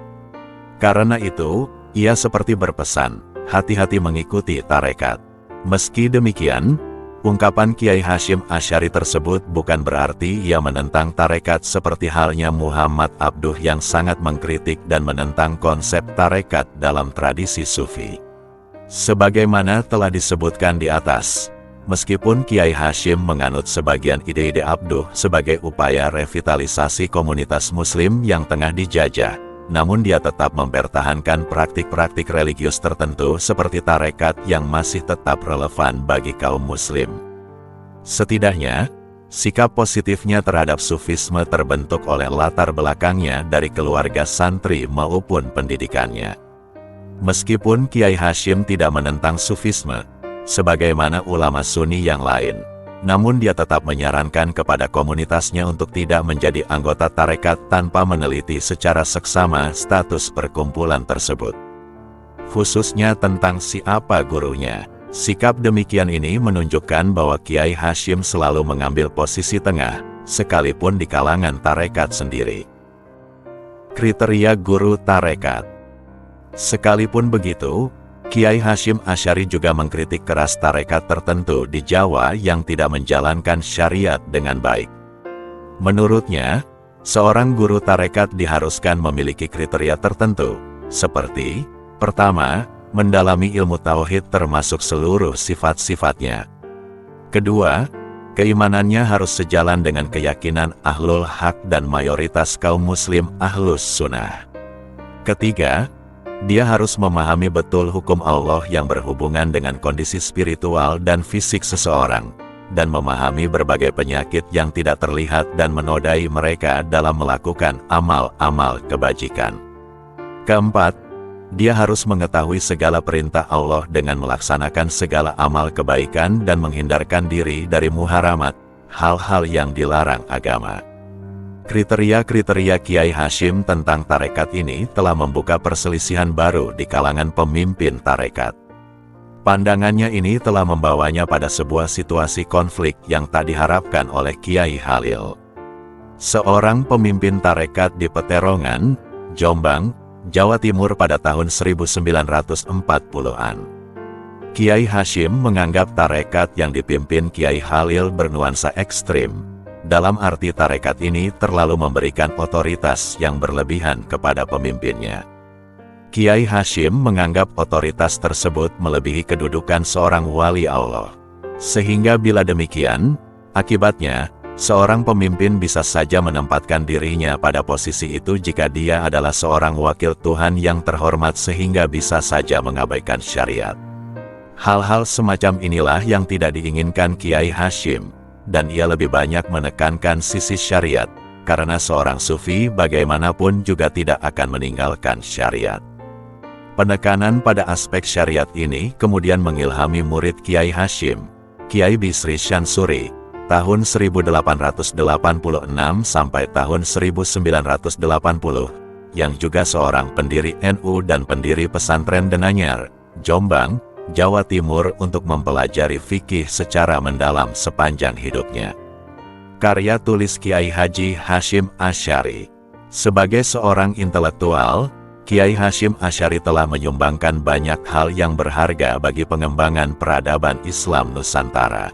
Karena itu, ia seperti berpesan, hati-hati mengikuti tarekat. Meski demikian, ungkapan Kiai Hasyim Asy'ari tersebut bukan berarti ia menentang tarekat seperti halnya Muhammad Abduh yang sangat mengkritik dan menentang konsep tarekat dalam tradisi Sufi. Sebagaimana telah disebutkan di atas, meskipun Kiai Hasyim menganut sebagian ide-ide Abduh sebagai upaya revitalisasi komunitas muslim yang tengah dijajah, namun dia tetap mempertahankan praktik-praktik religius tertentu seperti tarekat yang masih tetap relevan bagi kaum muslim. Setidaknya, sikap positifnya terhadap Sufisme terbentuk oleh latar belakangnya dari keluarga santri maupun pendidikannya. Meskipun Kiai Hasyim tidak menentang Sufisme, sebagaimana ulama Sunni yang lain, namun dia tetap menyarankan kepada komunitasnya untuk tidak menjadi anggota tarekat tanpa meneliti secara seksama status perkumpulan tersebut. Khususnya tentang siapa gurunya. Sikap demikian ini menunjukkan bahwa Kiai Hasyim selalu mengambil posisi tengah, sekalipun di kalangan tarekat sendiri. Kriteria guru tarekat. Sekalipun begitu, Kiai Hasyim Asy'ari juga mengkritik keras tarekat tertentu di Jawa yang tidak menjalankan syariat dengan baik. Menurutnya, seorang guru tarekat diharuskan memiliki kriteria tertentu, seperti, pertama, mendalami ilmu tauhid termasuk seluruh sifat-sifatnya. Kedua, keimanannya harus sejalan dengan keyakinan ahlul haq dan mayoritas kaum muslim ahlus sunnah. Ketiga, dia harus memahami betul hukum Allah yang berhubungan dengan kondisi spiritual dan fisik seseorang, dan memahami berbagai penyakit yang tidak terlihat dan menodai mereka dalam melakukan amal-amal kebajikan. Keempat, dia harus mengetahui segala perintah Allah dengan melaksanakan segala amal kebaikan dan menghindarkan diri dari muharamat, hal-hal yang dilarang agama. Kriteria-kriteria Kiai Hasyim tentang tarekat ini telah membuka perselisihan baru di kalangan pemimpin tarekat. Pandangannya ini telah membawanya pada sebuah situasi konflik yang tak diharapkan oleh Kiai Halil. Seorang pemimpin tarekat di Peterongan, Jombang, Jawa Timur pada tahun 1940-an. Kiai Hasyim menganggap tarekat yang dipimpin Kiai Halil bernuansa ekstrim. Dalam arti tarekat ini terlalu memberikan otoritas yang berlebihan kepada pemimpinnya. Kiai Hasyim menganggap otoritas tersebut melebihi kedudukan seorang wali Allah. Sehingga bila demikian, akibatnya, seorang pemimpin bisa saja menempatkan dirinya pada posisi itu jika dia adalah seorang wakil Tuhan yang terhormat sehingga bisa saja mengabaikan syariat. Hal-hal semacam inilah yang tidak diinginkan Kiai Hasyim. Dan ia lebih banyak menekankan sisi syariat, karena seorang sufi bagaimanapun juga tidak akan meninggalkan syariat. Penekanan pada aspek syariat ini kemudian mengilhami murid Kiai Hasyim, Kiai Bisri Syansuri, tahun 1886 sampai tahun 1980, yang juga seorang pendiri NU dan pendiri pesantren Denanyar, Jombang, Jawa Timur untuk mempelajari fikih secara mendalam sepanjang hidupnya. Karya tulis Kiai Haji Hasyim Asy'ari. Sebagai seorang intelektual, Kiai Hasyim Asy'ari telah menyumbangkan banyak hal yang berharga bagi pengembangan peradaban Islam Nusantara.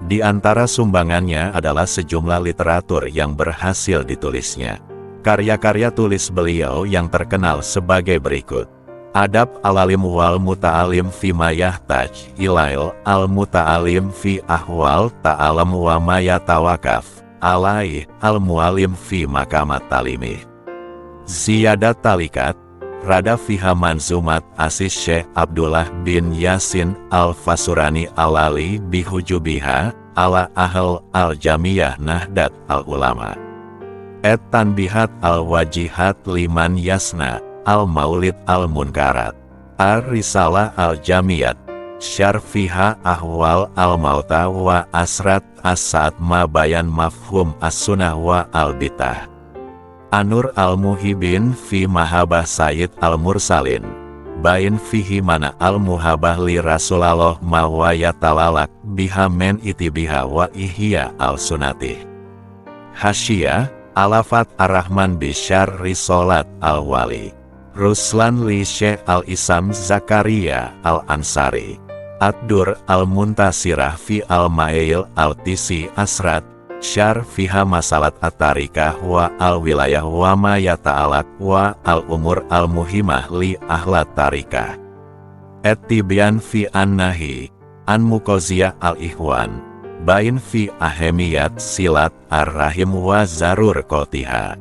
Di antara sumbangannya adalah sejumlah literatur yang berhasil ditulisnya. Karya-karya tulis beliau yang terkenal sebagai berikut. Adab al-alim wal muta'alim fi ma yahtaj ilail al-muta'alim fi ahwal ta'alam wa ma yatawakaf alaih al-mualim fi makamat talimih. Ziyadat talikat, Rada fiha manzumat Asis Syekh Abdullah bin Yasin al-Fasurani al-Ali bihujubiha ala ahl al-jamiyah nahdat al-ulama. Et tanbihat al-wajihat liman yasna al-maulid al-munkarat. Ar-risalah al-jamiyat. syarfiha ahwal al-mauta wa asrat as-saat ma bayan mafhum as-sunnah wa al-bitah. Anur al-muhibin fi mahabah Sayyid al-mursalin. Bain fihi mana al-muhabah li Rasulallah ma wa yatalalak biha men iti biha wa ihya al-sunatih. Hasyiyah, Alafat ar-Rahman bisyar risolat al-wali. Ruslan li Syekh al-Isam Zakaria al-Ansari. Ad-Dur al-Muntasirah fi al-Ma'il al-Tisi asrat. Syar fiha masalat at-tarikah wa al-wilayah wa ma yata'alak wa al-umur al-muhimah li ahlat tarikah. Et-Tibyan fi an-Nahi. An-Muqoziyah al-Ikhwan. Bain fi ahemiyat silat ar-rahim wa zarur kotiha.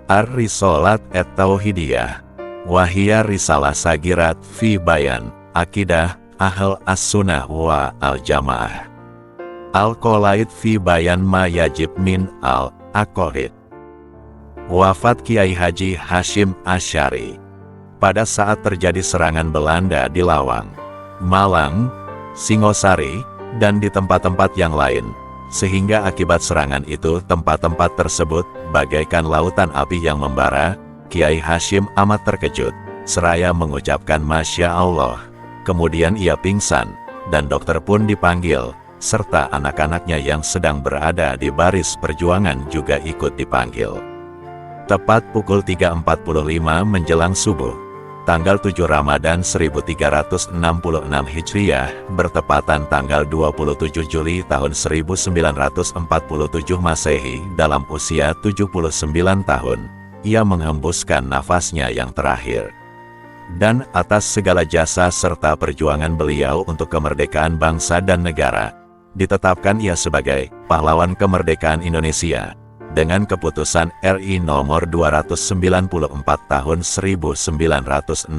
Ar-risolat et-tauhidiyah. Wahia risalah sagirat fi bayan, akidah, ahl as-sunnah wa al-jamaah. Al-qolaid fi bayan ma yajib min al-aqaid. Wafat Kiai Haji Hashim Asy'ari. Pada saat terjadi serangan Belanda di Lawang, Malang, Singosari, dan di tempat-tempat yang lain, sehingga akibat serangan itu tempat-tempat tersebut bagaikan lautan api yang membara. Kiai Hashim amat terkejut, seraya mengucapkan Masya Allah. Kemudian ia pingsan, dan dokter pun dipanggil, serta anak-anaknya yang sedang berada di baris perjuangan juga ikut dipanggil. Tepat pukul 3.45 menjelang subuh, tanggal 7 Ramadan 1366 Hijriah, bertepatan tanggal 27 Juli tahun 1947 Masehi, dalam usia 79 tahun. Ia menghembuskan nafasnya yang terakhir. Dan atas segala jasa serta perjuangan beliau untuk kemerdekaan bangsa dan negara, ditetapkan ia sebagai pahlawan kemerdekaan Indonesia dengan keputusan RI nomor 294 tahun 1964.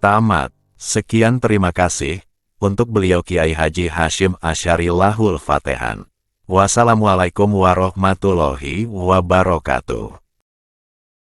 Tamat. Sekian, terima kasih untuk beliau Kiai Haji Hashim Asy'ari. Lahul Fatihan. Wassalamualaikum warahmatullahi wabarakatuh.